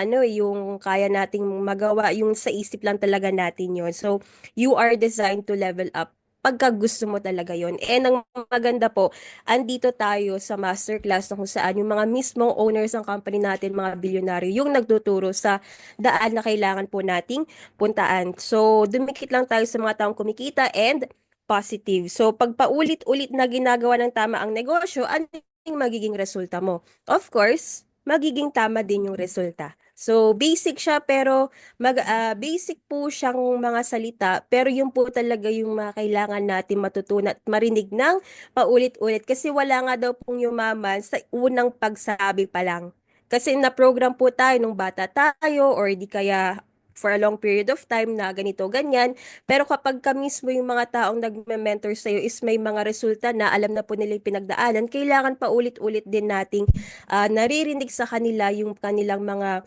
kaya nating magawa, yung sa isip lang talaga natin yun. So, you are designed to level up pagka gusto mo talaga yon. And ang maganda po, andito tayo sa masterclass na kung saan yung mga mismong owners ng company natin, mga bilyonaryo, yung nagtuturo sa daan na kailangan po nating puntaan. So, dumikit lang tayo sa mga taong kumikita and positive. So, pag paulit-ulit na ginagawa ng tama ang negosyo, ano yung magiging resulta mo? Of course, magiging tama din yung resulta. So, basic siya pero basic po siyang mga salita pero yun po talaga yung mga kailangan natin matutunan at marinig ng paulit-ulit kasi wala nga daw pong yumaman sa unang pagsabi pa lang. Kasi na-program po tayo nung bata tayo or di kaya for a long period of time na ganito, ganyan. Pero kapag ka mismo yung mga taong nagme-mentor sa'yo is may mga resulta na alam na po nila yung pinagdaanan, kailangan pa ulit-ulit din nating naririnig sa kanila yung kanilang mga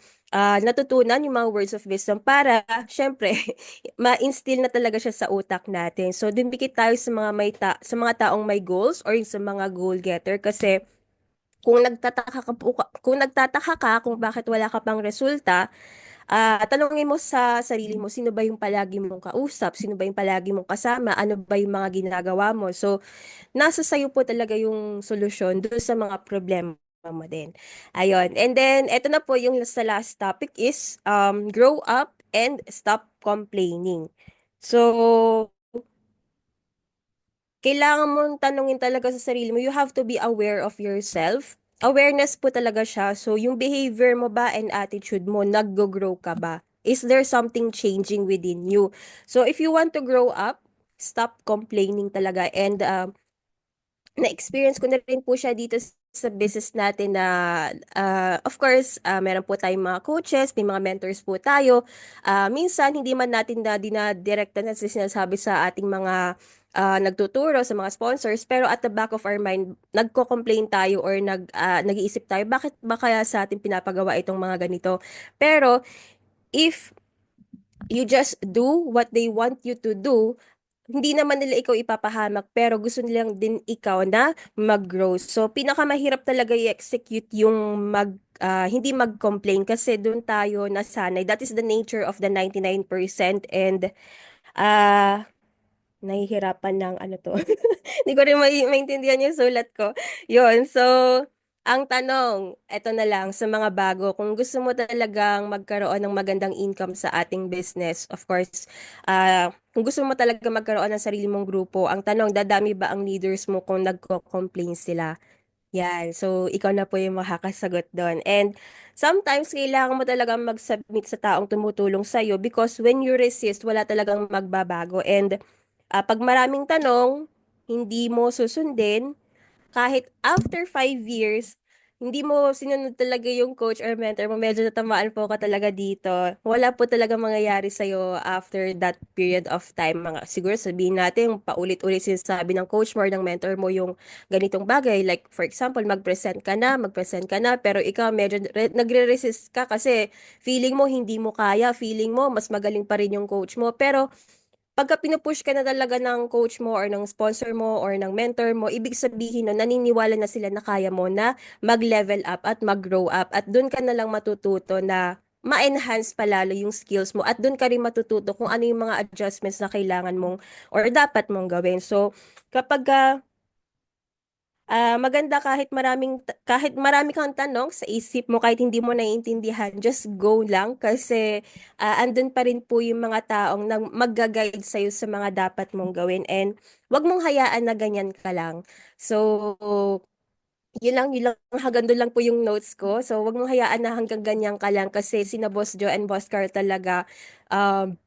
natutunan, yung mga words of wisdom para, syempre, ma-instill na talaga siya sa utak natin. So, dumikit tayo sa sa mga taong may goals or sa mga goal getter kasi kung nagtataka ka kung bakit wala ka pang resulta, tanungin mo sa sarili mo, sino ba yung palagi mong kausap? Sino ba yung palagi mong kasama? Ano ba yung mga ginagawa mo? So, nasa sayo po talaga yung solusyon doon sa mga problema mo din. Ayun. And then, eto na po yung sa last topic is grow up and stop complaining. So, kailangan mong tanungin talaga sa sarili mo. You have to be aware of yourself. Awareness po talaga siya. So, yung behavior mo ba and attitude mo, nag-grow ka ba? Is there something changing within you? So, if you want to grow up, stop complaining talaga. And na-experience ko na rin po siya dito sa business natin na of course, meron po tayong mga coaches, may mga mentors po tayo. Minsan, hindi man natin na dinadirekta na sinasabi sa ating mga nagtuturo, sa mga sponsors, pero at the back of our mind, nagko-complain tayo or nag-iisip tayo, bakit ba kaya sa atin pinapagawa itong mga ganito? Pero, if you just do what they want you to do, hindi naman nila ikaw ipapahamak, pero gusto nilang din ikaw na mag-grow. So, pinakamahirap talaga i-execute yung hindi mag-complain kasi doon tayo nasanay. That is the nature of the 99%. And ah nahihirapan ng ano to. Hindi ko rin maintindihan yung sulat ko. Yun, so, ang tanong, eto na lang sa mga bago, kung gusto mo talagang magkaroon ng magandang income sa ating business, of course, kung gusto mo talaga magkaroon ng sarili mong grupo, ang tanong, dadami ba ang leaders mo kung nagko-complain sila? Yan, so ikaw na po yung makakasagot doon. And sometimes kailangan mo talagang mag-submit sa taong tumutulong sa'yo because when you resist, wala talagang magbabago. And pag maraming tanong, hindi mo susundin, kahit after 5 years, hindi mo sinunod talaga yung coach or mentor mo, medyo natamaan po ka talaga dito. Wala po talaga mangyayari sa'yo after that period of time. Siguro sabihin natin, paulit-ulit sinasabi ng coach mo or ng mentor mo yung ganitong bagay. Like, for example, magpresent ka na, pero ikaw medyo nagre-resist ka kasi feeling mo hindi mo kaya, feeling mo mas magaling pa rin yung coach mo. Pero pagka pinupush ka na talaga ng coach mo or ng sponsor mo or ng mentor mo, ibig sabihin nun, naniniwala na sila na kaya mo na mag-level up at mag-grow up. At doon ka na lang matututo na ma-enhance palalo yung skills mo. At doon ka rin matututo kung ano yung mga adjustments na kailangan mong or dapat mong gawin. So, kapag maganda kahit marami kang tanong sa isip mo kahit hindi mo naiintindihan, just go lang kasi andun pa rin po yung mga taong magga-guide sa'yo sa mga dapat mong gawin and wag mong hayaan na ganyan ka lang. So, yun lang, hanggang doon lang po yung notes ko. So, wag mong hayaan na hanggang ganyan ka lang kasi sina Boss Joe and Boss Carl talaga, um,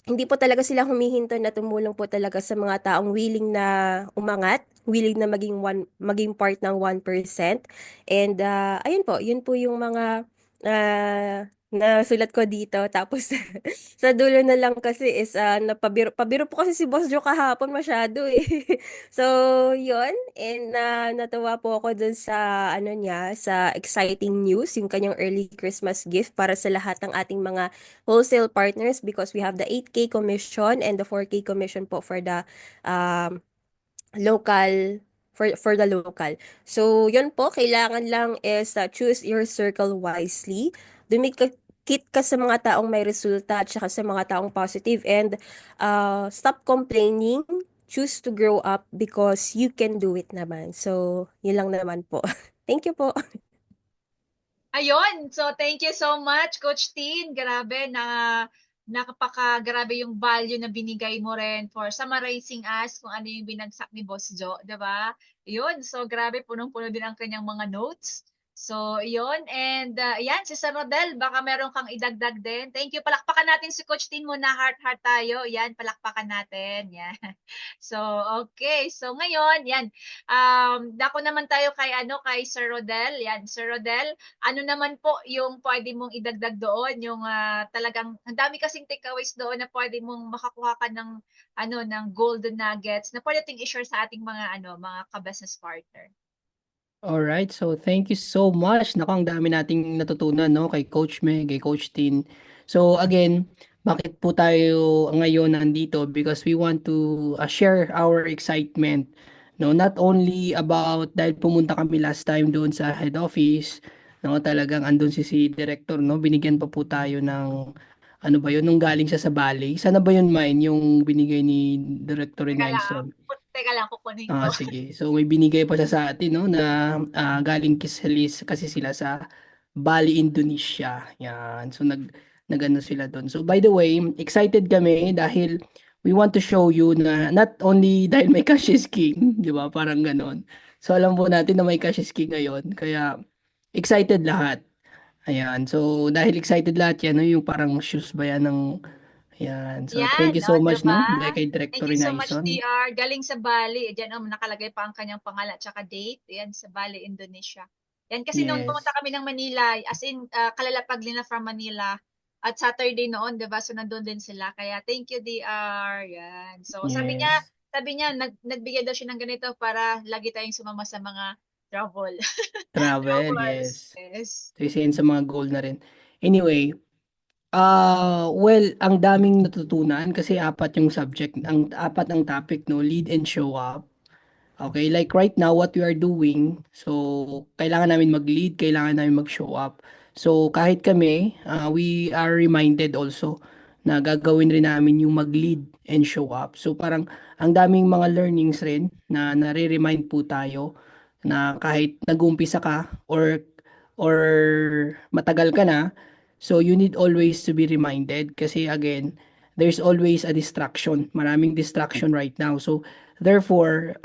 hindi po talaga sila humihinto na tumulong po talaga sa mga taong willing na umangat, willing na maging part ng 1%. And ayun po, yun po yung mga nasulat ko dito. Tapos sa dulo na lang kasi is pabiro po kasi si Boss Joe kahapon masyado eh. So, yun. And natuwa po ako dun sa ano niya, sa exciting news, yung kanyang early Christmas gift para sa lahat ng ating mga wholesale partners because we have the 8K commission and the 4K commission po for the um, local for the local. So, yun po, kailangan lang is choose your circle wisely. Dumikit ka sa mga taong may resulta at saka sa mga taong positive and stop complaining. Choose to grow up because you can do it naman. So, yun lang naman po. Thank you po. Ayun. So, thank you so much, Coach Tin. Grabe grabe yung value na binigay mo rin for summarizing us kung ano yung binagsak ni Boss Joe, 'di ba? Yun. So, grabe punong-puno din ang kanyang mga notes. So, yun. And yan, si Sir Rodel, baka meron kang idagdag din. Thank you. Palakpakan natin si Coach Tin muna. Heart tayo. Yan, palakpakan natin. Yan. So, okay. So, ngayon, yan. Dako naman tayo kay Sir Rodel. Yan, Sir Rodel, ano naman po yung pwede mong idagdag doon, yung talagang ang dami kasing takeaways doon na pwede mong makakuha ka ng golden nuggets na pwede ting i-share sa ating mga ka-business partner. Alright, so thank you so much. Naku, ang dami nating natutunan, no, kay Coach Meg, kay Coach Tin. So again, bakit po tayo ngayon nandito? Because we want to share our excitement. No, not only about dahil pumunta kami last time doon sa head office, no, talagang andun si director, no, binigyan pa po tayo ng ano ba yun, nung galing siya sa Bali. Sana ba yun, Mine, yung binigay ni Director Teka lang, Nelson? Teka lang, kukunin ko. Sige. So may binigay pa siya sa atin, no, na galing kasi sila sa Bali, Indonesia. Yan. So nagano sila doon. So by the way, excited kami dahil we want to show you na not only dahil may Cash is King, di ba? Parang ganon. So alam po natin na may Cash is King ngayon. Kaya excited lahat. Ayan. So dahil excited lahat yan, no, yung parang shoes ba yan ng ayan. So thank Yan, you so di much, ba? no? Kay Thank Director you so much, Inaison. DR. Galing sa Bali. Diyan, nakalagay pa ang kanyang pangalan at saka date. Yan, sa Bali, Indonesia. Yan, kasi noon pumunta Yes. kami ng Manila, as in, kalalapag nila from Manila. At Saturday noon, di ba? So, nandun din sila. Kaya, thank you, DR. Yan. So, Yes. sabi niya, nagbigay daw siya ng ganito para lagi tayong sumama sa mga travel. Travel, Travels. yes. Yes. So, isa yun sa mga goal na rin. Anyway, well, ang daming natutunan kasi apat yung subject, apat ang topic, no? Lead and show up. Okay, like right now, what we are doing, so kailangan namin mag-lead, kailangan namin mag-show up. So kahit kami, we are reminded also na gagawin rin namin yung mag-lead and show up. So parang ang daming mga learnings rin na nare-remind po tayo na kahit nag-umpisa ka or matagal ka na, so you need always to be reminded kasi again, there's always a distraction. Maraming distraction right now. So therefore,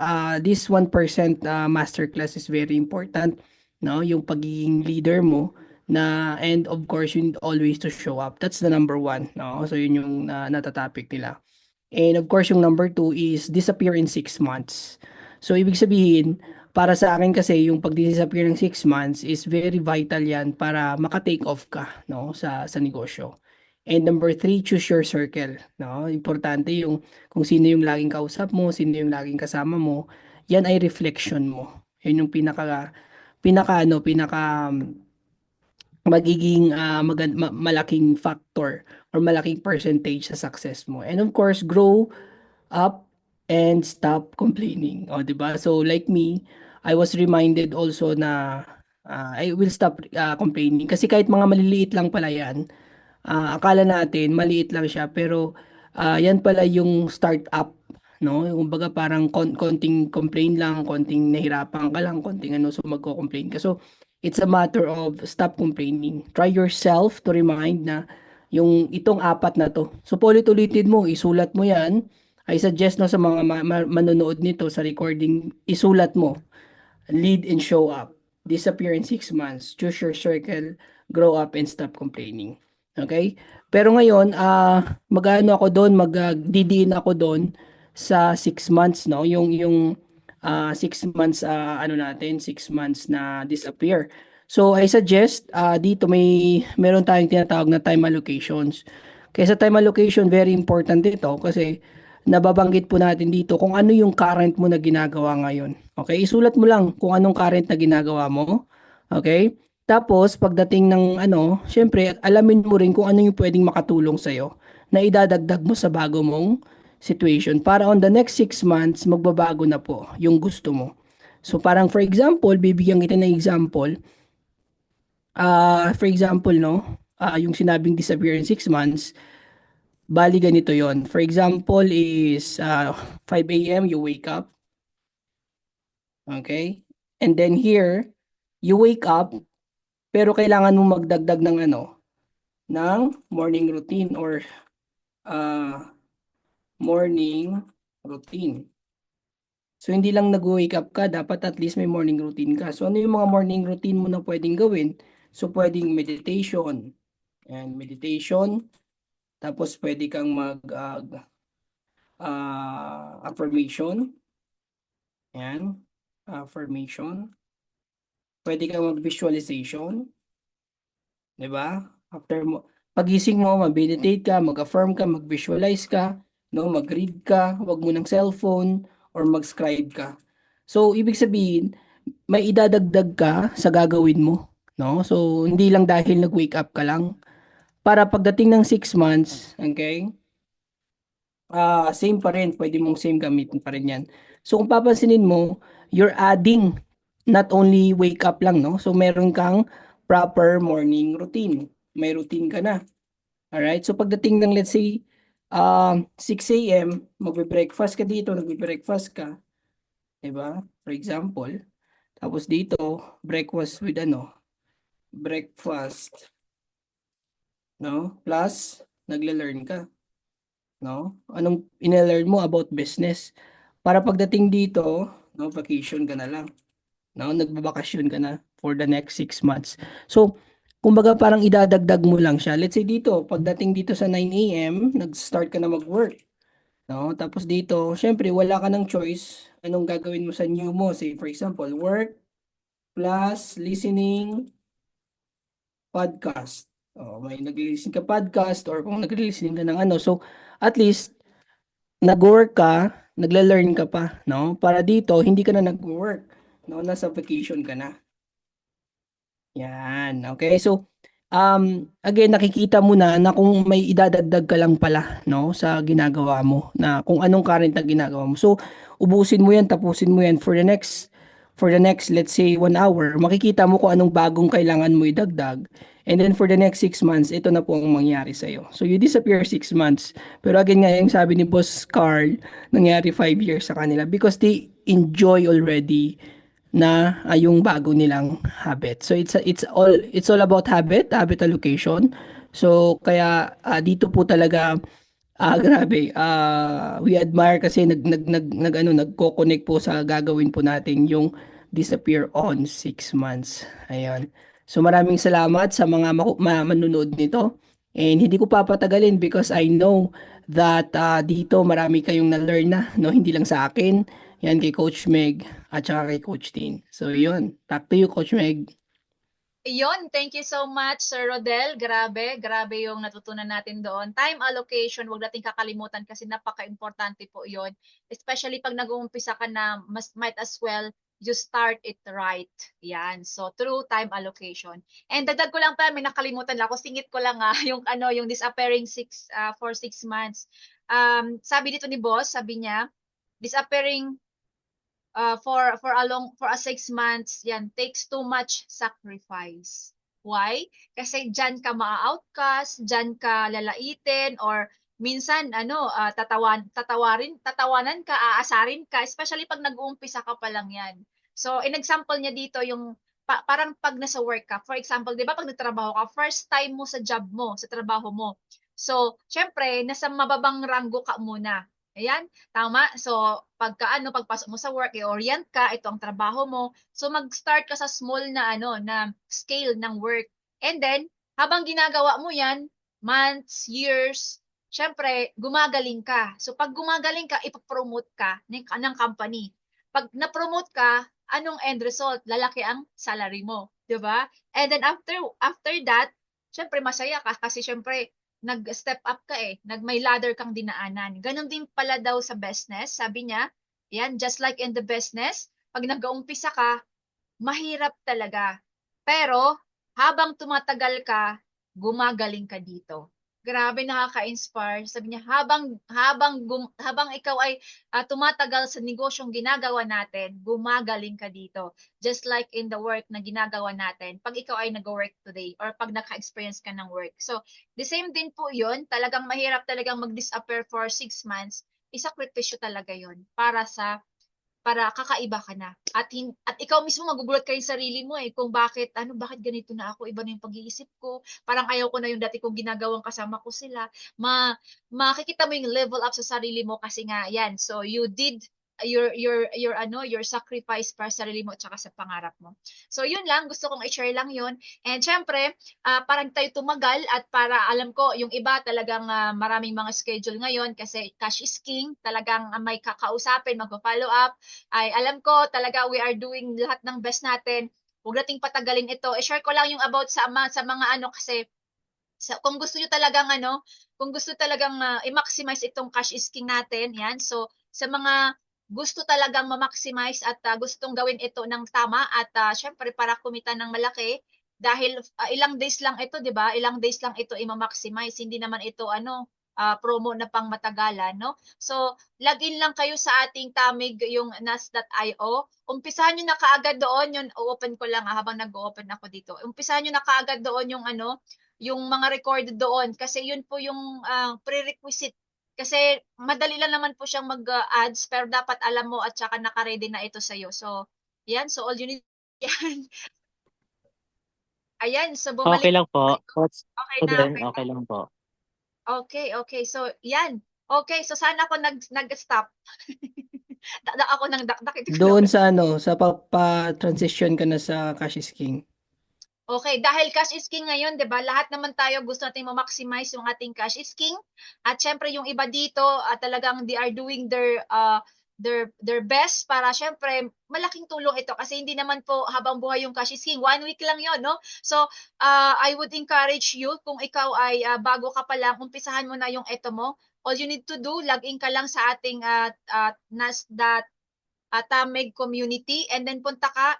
this 1% masterclass is very important, no? Yung pagiging leader mo na and of course you need always to show up. That's the number one, no? So yun yung natatopic nila. And of course yung number two is disappear in 6 months. So ibig sabihin, para sa akin kasi yung pag-disappear ng 6 months is very vital yan para maka-take off ka, no, sa negosyo. And number three, choose your circle, no? Importante yung kung sino yung laging kausap mo, sino yung laging kasama mo, yan ay reflection mo. Yun yung pinaka magiging malaking factor or malaking percentage sa success mo. And of course, grow up and stop complaining. O, 'di ba? So like me, I was reminded also na I will stop complaining kasi kahit mga maliliit lang pala 'yan, akala natin maliit lang siya pero yan pala yung start up, no? Yung kumbaga parang konting complain lang, konting nahirapan ka lang, konting ano so magko-complain ka. So it's a matter of stop complaining. Try yourself to remind na yung itong apat na to. So ulit-ulitin mo, isulat mo yan. I suggest no sa mga manonood nito sa recording, isulat mo. Lead and show up. Disappear in 6 months. Choose your circle. Grow up and stop complaining. Okay? Pero ngayon, mag-ano ako doon, magdidiin ako doon sa 6 months, no? Yung 6 months, ano natin, 6 months na disappear. So, I suggest, dito meron tayong tinatawag na time allocations. Kaya sa time allocation, very important dito kasi nababanggit po natin dito kung ano yung current mo na ginagawa ngayon. Okay? Isulat mo lang kung anong current na ginagawa mo. Okay? Tapos, pagdating ng ano, syempre, alamin mo rin kung ano yung pwedeng makatulong sa'yo na idadagdag mo sa bago mong situation para on the next 6 months, magbabago na po yung gusto mo. So, parang for example, bibigyan kita ng example. For example, no, yung sinabing disappear in 6 months, bali ganito yon. For example is 5 a.m. you wake up. Okay? And then here, you wake up, pero kailangan mo magdagdag ng ano, ng morning routine or morning routine. So, hindi lang nag-wake up ka, dapat at least may morning routine ka. So, ano yung mga morning routine mo na pwedeng gawin? So, pwedeng meditation. And meditation. Tapos, pwede kang affirmation. Yan. Affirmation. Pwede kang mag-visualization. 'Di ba? After mo, pagising mo, mag-meditate ka, mag-affirm ka, mag-visualize ka, no, mag-read ka, wag mo ng cellphone or mag-scribe ka. So, ibig sabihin, may idadagdag ka sa gagawin mo, no? So, hindi lang dahil nag-wake up ka lang. Para pagdating ng 6 months, okay? Same pa rin, pwede mong same gamitin pa rin 'yan. So, kung papansinin mo, you're adding not only wake up lang, no? So, meron kang proper morning routine. May routine ka na. Alright? So, pagdating ng, let's say, 6 a.m., magbe-breakfast ka dito, nagbe-breakfast ka, 'di ba? For example, tapos dito, breakfast with ano, breakfast, no? Plus, nagle-learn ka, no? Anong ine-learn mo about business? Para pagdating dito, no, vacation ka na lang, no? Nagbabakasyon ka na for the next 6 months. So, kumbaga parang idadagdag mo lang siya. Let's say dito, pagdating dito sa 9 a.m., nag-start ka na mag-work, no? Tapos dito, syempre wala ka ng choice. Anong gagawin mo sa new mo? Say for example, work plus listening podcast. May nag-listen ka podcast or kung nag-listen ka ng ano. So, at least nag-work ka, nagle-learn ka pa, no? Para dito hindi ka na nag-work, no? Nasa vacation ka na. Yan, okay. So, again, nakikita mo na kung may idadagdag ka lang pala, no, sa ginagawa mo, na kung anong current na ginagawa mo. So, ubusin mo yan, tapusin mo yan for the next, let's say, 1 hour. Makikita mo kung anong bagong kailangan mo idagdag. And then for the next 6 months, ito na po ang mangyari sa'yo. So, you disappear 6 months. Pero again nga, yung sabi ni Boss Carl, nangyari 5 years sa kanila because they enjoy already na yung bago nilang habit. So it's all about habit allocation. So kaya dito po talaga grabe, we admire kasi nagko-connect po sa gagawin po natin yung disappear on 6 months. Ayun. So maraming salamat sa mga manonood nito. And hindi ko papatagalin because I know that dito marami kayong na-learn na, no? Hindi lang sa akin. Yan kay Coach Meg at saka kay Coach Tin. So yun, back to you Coach Meg. Iyon, thank you so much, Sir Rodel. Grabe, grabe yung natutunan natin doon. Time allocation, huwag nating kakalimutan kasi napaka-importante po yon. Especially pag nag-uumpisa ka na, might as well you start it right. Yan. So, through time allocation. And dagdag ko lang pa, may nakalimutan lang ako. Singit ko lang yung disappearing for 6 months. Sabi dito ni boss, sabi niya, disappearing for a 6 months, yan, takes too much sacrifice. Why? Kasi dyan ka maa-outcast, dyan ka lalaitin, or minsan, tatawanan ka, aasarin ka, especially pag nag-uumpisa ka pa lang yan. So, in example niya dito, yung parang pag nasa work ka, for example, di ba pag nagtrabaho ka, first time mo sa job mo, sa trabaho mo. So, syempre, nasa mababang ranggo ka muna. Ayan, tama. So, pagpasok mo sa work, i-orient ka, ito ang trabaho mo. So, mag-start ka sa small na scale ng work. And then, habang ginagawa mo yan, months, years, syempre, gumagaling ka. So, pag gumagaling ka, ipapromote ka ng company. Pag na-promote ka, anong end result? Lalaki ang salary mo. 'Di ba? And then, after that, syempre, masaya ka kasi syempre, nag-step up ka may ladder kang dinaanan. Ganon din pala daw sa business, sabi niya, yan, just like in the business, pag nag-uumpisa ka, mahirap talaga. Pero, habang tumatagal ka, gumagaling ka dito. Grabe, nakaka-inspire. Sabi niya, habang ikaw ay tumatagal sa negosyong ginagawa natin, gumagaling ka dito. Just like in the work na ginagawa natin, pag ikaw ay nag-work today or pag naka-experience ka ng work. So, the same din po yun. Talagang mahirap talagang mag-disappear for 6 months. Isakripisyo talaga yun para kakaiba ka na. At ikaw mismo magugulat ka yung sarili mo kung bakit ganito na ako, iba na yung pag-iisip ko. Parang ayaw ko na yung dati kong ginagawang kasama ko sila. Makikita mo yung level up sa sarili mo kasi nga yan. So you did your sacrifice para sa sarili mo at saka sa pangarap mo. So yun lang, gusto kong i-share lang yun. And syempre, parang tayo tumagal at para alam ko yung iba talagang maraming mga schedule ngayon kasi cash is king, talagang may kakausapin, magpa-follow up. Ay alam ko talaga we are doing lahat ng best natin. Huwag nating patagalin ito. I-share ko lang yung about sa mga kasi kung gusto talagang i-maximize itong cash is king natin, yan. So sa mga gusto talagang ma-maximize at gustong gawin ito ng tama at syempre para kumita ng malaki dahil ilang days lang ito, 'di ba? Ilang days lang ito i-maximize. Hindi naman ito promo na pang matagalan, no? So, login lang kayo sa ating Tamig, yung nas.io. Umpisahan niyo na kaagad doon, yung open ko lang habang nag-open ako dito. Umpisahan niyo na kaagad doon yung mga recorded doon kasi yun po yung prerequisite Kasi madali lang naman po siyang mag-ads, pero dapat alam mo at saka naka-ready na ito sa'yo. So, yan. So, all you need, yan. Ayan. So, Okay bumalik lang tayo. po. Coach Okay ko na, din, okay na. okay lang po. Okay. So, yan. Okay, so saan ako nag-stop? Dakdak ako ng dakdak. Ito ko Doon naman. sa sa pa-transition ka na sa Cash is King. Okay, dahil cash is king ngayon, 'di ba? Lahat naman tayo gusto nating ma-maximize yung ating cash is king. At syempre yung iba dito, talagang they are doing their best para syempre malaking tulong ito kasi hindi naman po habang buhay yung cash is king. 1 week lang 'yon, no? So, I would encourage you kung ikaw ay bago ka pa lang, umpisahan mo na yung ito mo. All you need to do, log in ka lang sa ating Nas.com Tamig community and then punta ka,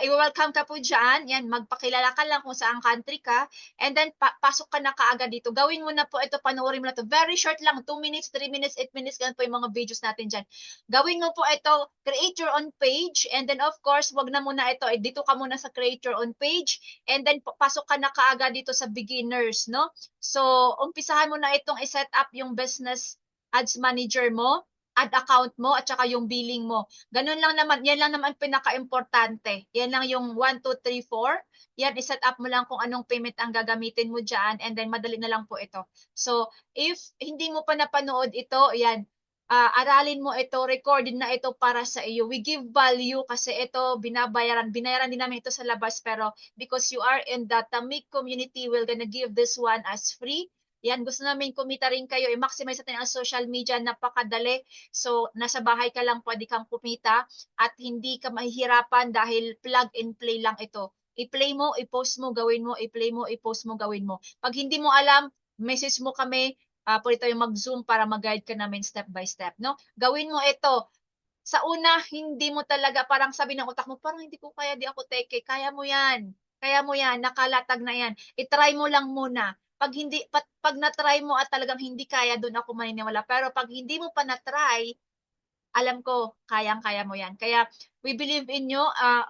i-welcome ka po dyan, yan, magpakilala ka lang kung saang country ka and then pasok ka na kaagad dito. Gawin mo na po ito, panoorin mo na to. Very short lang, 2 minutes, 3 minutes, 8 minutes, ganun po yung mga videos natin dyan. Gawin mo po ito, create your own page and then of course, wag na muna ito, dito ka muna sa create your own page and then pasok ka na kaagad dito sa beginners, no? So, umpisahan mo na itong i-set up yung business ads manager mo, ad account mo at saka yung billing mo. Ganun lang naman, yan lang naman pinaka-importante. Yan lang yung 1, 2, 3, 4. Yan, i-set up mo lang kung anong payment ang gagamitin mo dyan and then madali na lang po ito. So, if hindi mo pa napanood ito, yan, aralin mo ito, recorded na ito para sa iyo. We give value kasi ito binabayaran din namin ito sa labas pero because you are in the Tamig community, we're gonna give this one as free. Yan, gusto namin kumita rin kayo. I-maximize natin ang social media, napakadali. So, nasa bahay ka lang, pwede kang kumita at hindi ka mahihirapan dahil plug and play lang ito. I-play mo, i-post mo, gawin mo, i-play mo, i-post mo, gawin mo. Pag hindi mo alam, message mo kami, pwede tayo mag-zoom para mag-guide ka namin step by step, no? Gawin mo ito. Sa una, hindi mo talaga, parang sabi ng utak mo, parang hindi ko kaya, di ako teke. Kaya mo yan. Kaya mo yan, nakalatag na yan. I-try mo lang muna. Pag hindi pag na-try mo at talagang hindi kaya, doon ako maniniwala. Pero pag hindi mo pa na-try, alam ko kayang-kaya mo 'yan. Kaya we believe in you.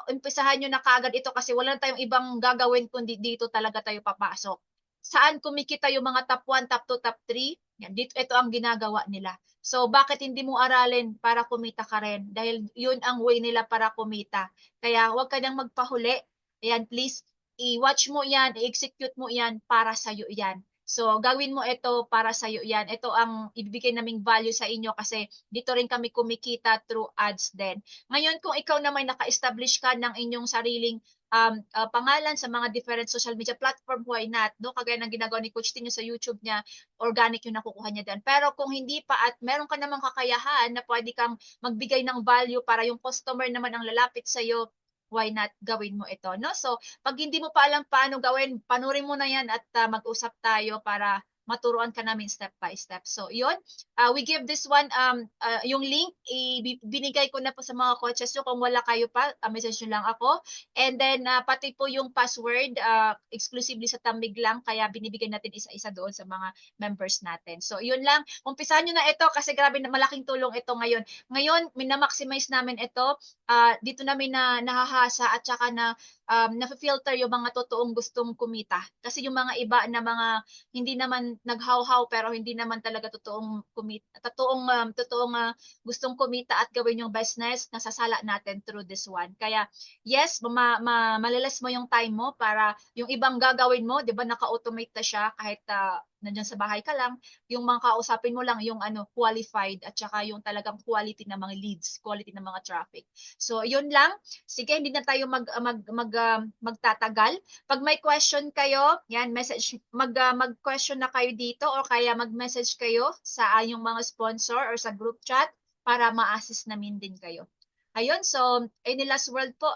Umpisahan niyo na kaagad ito kasi wala na tayong ibang gagawin kundi dito talaga tayo papasok. Saan kumikita yung mga top 1, top 2, top 3? Yan, dito ito ang ginagawa nila. So bakit hindi mo aralin para kumita ka rin? Dahil 'yun ang way nila para kumita. Kaya huwag ka nang magpahuli. Ayan, please i-watch mo 'yan, i-execute mo 'yan para sa iyo 'yan. So, gawin mo ito para sa iyo 'yan. Ito ang ibibigay naming value sa inyo kasi dito rin kami kumikita through ads din. Ngayon, kung ikaw na may naka-establish ka ng inyong sariling pangalan sa mga different social media platform, why not? No? Kagaya ng ginagawa ni Coach Tino sa YouTube niya, organic yung nakukuha niya din. Pero kung hindi pa at meron ka namang kakayahan na pwede kang magbigay ng value para yung customer naman ang lalapit sa iyo, why not gawin mo ito, no? So, pag hindi mo pa alam paano gawin, panurin mo na yan at mag-usap tayo para maturuan ka namin step by step. So, yun. We give this one, yung link, binigay ko na po sa mga coaches. So, kung wala kayo pa, message nyo lang ako. And then, pati po yung password, exclusively sa Tamig lang. Kaya binibigay natin isa-isa doon sa mga members natin. So, yun lang. Umpisahan nyo na ito kasi grabe, malaking tulong ito ngayon. Ngayon, minamaximize namin ito. Dito namin na nahahasa at saka na na-filter yung mga totoong gustong kumita. Kasi yung mga iba na mga hindi naman naghaw-haw pero hindi naman talaga totoong kumita, totoong gustong kumita at gawin yung business, nasasala natin through this one. Kaya yes, malalas mo yung time mo para yung ibang gagawin mo, 'di ba, naka-automate na siya kahit nandiyan sa bahay ka lang, yung mga kausapin mo lang yung qualified at saka yung talagang quality ng mga leads, quality ng mga traffic. So, yun lang. Sige, hindi na tayo magtatagal. Pag may question kayo, yan, mag-question na kayo dito or kaya mag-message kayo sa yung mga sponsor or sa group chat para ma-assist namin din kayo. Ayun, so, in the last world po,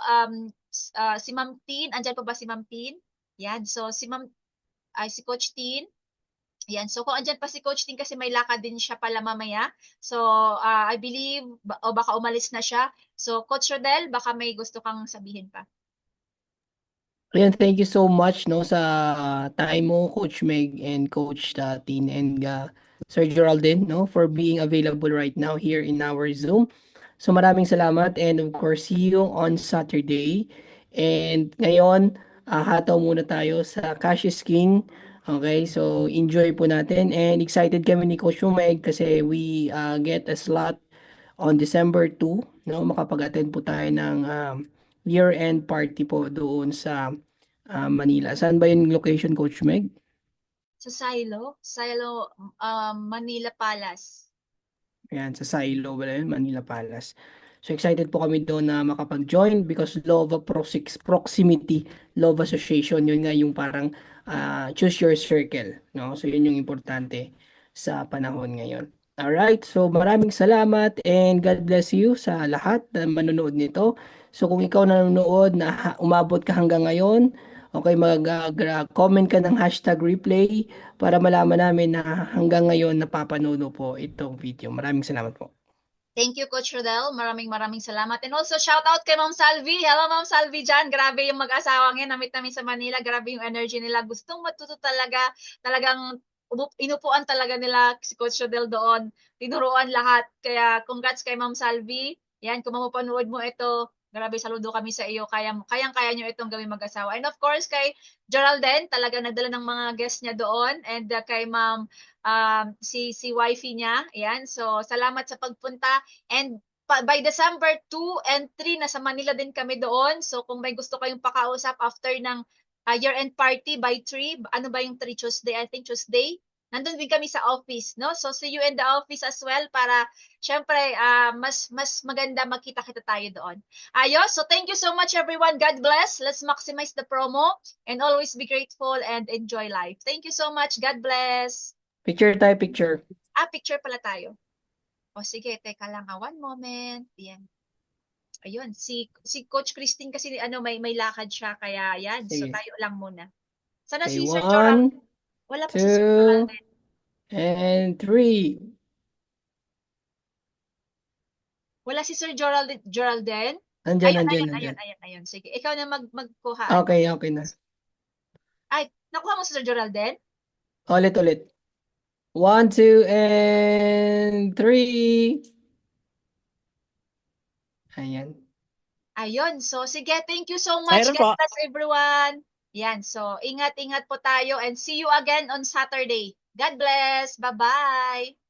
si Ma'am Tin, andyan po ba si Ma'am Tin? Yan, so si Coach Tin. Yan. So, kung andyan pa si Coach Tin kasi may lakad din siya pala mamaya. So, I believe, o baka umalis na siya. So, Coach Rodel, baka may gusto kang sabihin pa. Ayan, thank you so much no sa time mo, Coach Meg and Coach Tin and Sir Geraldine no for being available right now here in our Zoom. So maraming salamat and of course see you on Saturday. And ngayon, hataw muna tayo sa Cash is King Okay, so enjoy po natin and excited kami ni Coach Meg kasi we get a slot on December 2, no? Makapag-attend po tayo ng year-end party po doon sa Manila. Saan ba yung location, Coach Meg? Sa Silo, Manila Palace. Ayan, sa Silo, Manila Palace. So excited po kami doon na makapag-join because love of proximity, love association, yun nga yung parang choose your circle, no? So yun yung importante sa panahon ngayon. Alright, so maraming salamat and God bless you sa lahat na manonood nito. So kung ikaw na nanonood na umabot ka hanggang ngayon, okay, comment ka ng #replay para malaman namin na hanggang ngayon napapanood po itong video. Maraming salamat po. Thank you, Coach Rodel. Maraming salamat. And also, shout out kay Ma'am Salvi. Hello, Ma'am Salvi dyan. Grabe yung mag-asawang yan. Namit namin sa Manila. Grabe yung energy nila. Gustong matuto talaga. Talagang inupuan talaga nila si Coach Rodel doon. Tinuruan lahat. Kaya congrats kay Ma'am Salvi. Yan, kung mamapanood mo ito, grabe, saludo kami sa iyo. Kayang-kaya nyo itong gawin mag-asawa. And of course, kay Geraldine, talaga nagdala ng mga guests niya doon. And kay Ma'am si wifey niya. Ayan. So, salamat sa pagpunta. And by December 2 and 3, nasa Manila din kami doon. So, kung may gusto kayong pakausap after ng year-end party by 3, ano ba yung 3 Tuesday? I think Tuesday. Nandun din kami sa office, no? So, see you in the office as well para, syempre, mas maganda magkita-kita tayo doon. Ayos. So, thank you so much, everyone. God bless. Let's maximize the promo and always be grateful and enjoy life. Thank you so much. God bless. Picture tayo, picture. Picture pala tayo. O sige, teka lang. One moment. Yan. Ayun, si Coach Christine kasi may lakad siya kaya yan. So Sige. tayo lang muna. Sana Okay, si Sir Joral. 1, Wala pa si Sir Joral 2, and 3. Wala si Sir Joral din. Andyan. Ayun. Sige, ikaw na magkuha. Okay na. Ay, nakuha mo si Sir Joral din? Ulit. 1, 2, and 3. Ayan. Ayun. So, sige, thank you so much. Mayroon God po. bless everyone. Yan. So, ingat po tayo and see you again on Saturday. God bless. Bye-bye.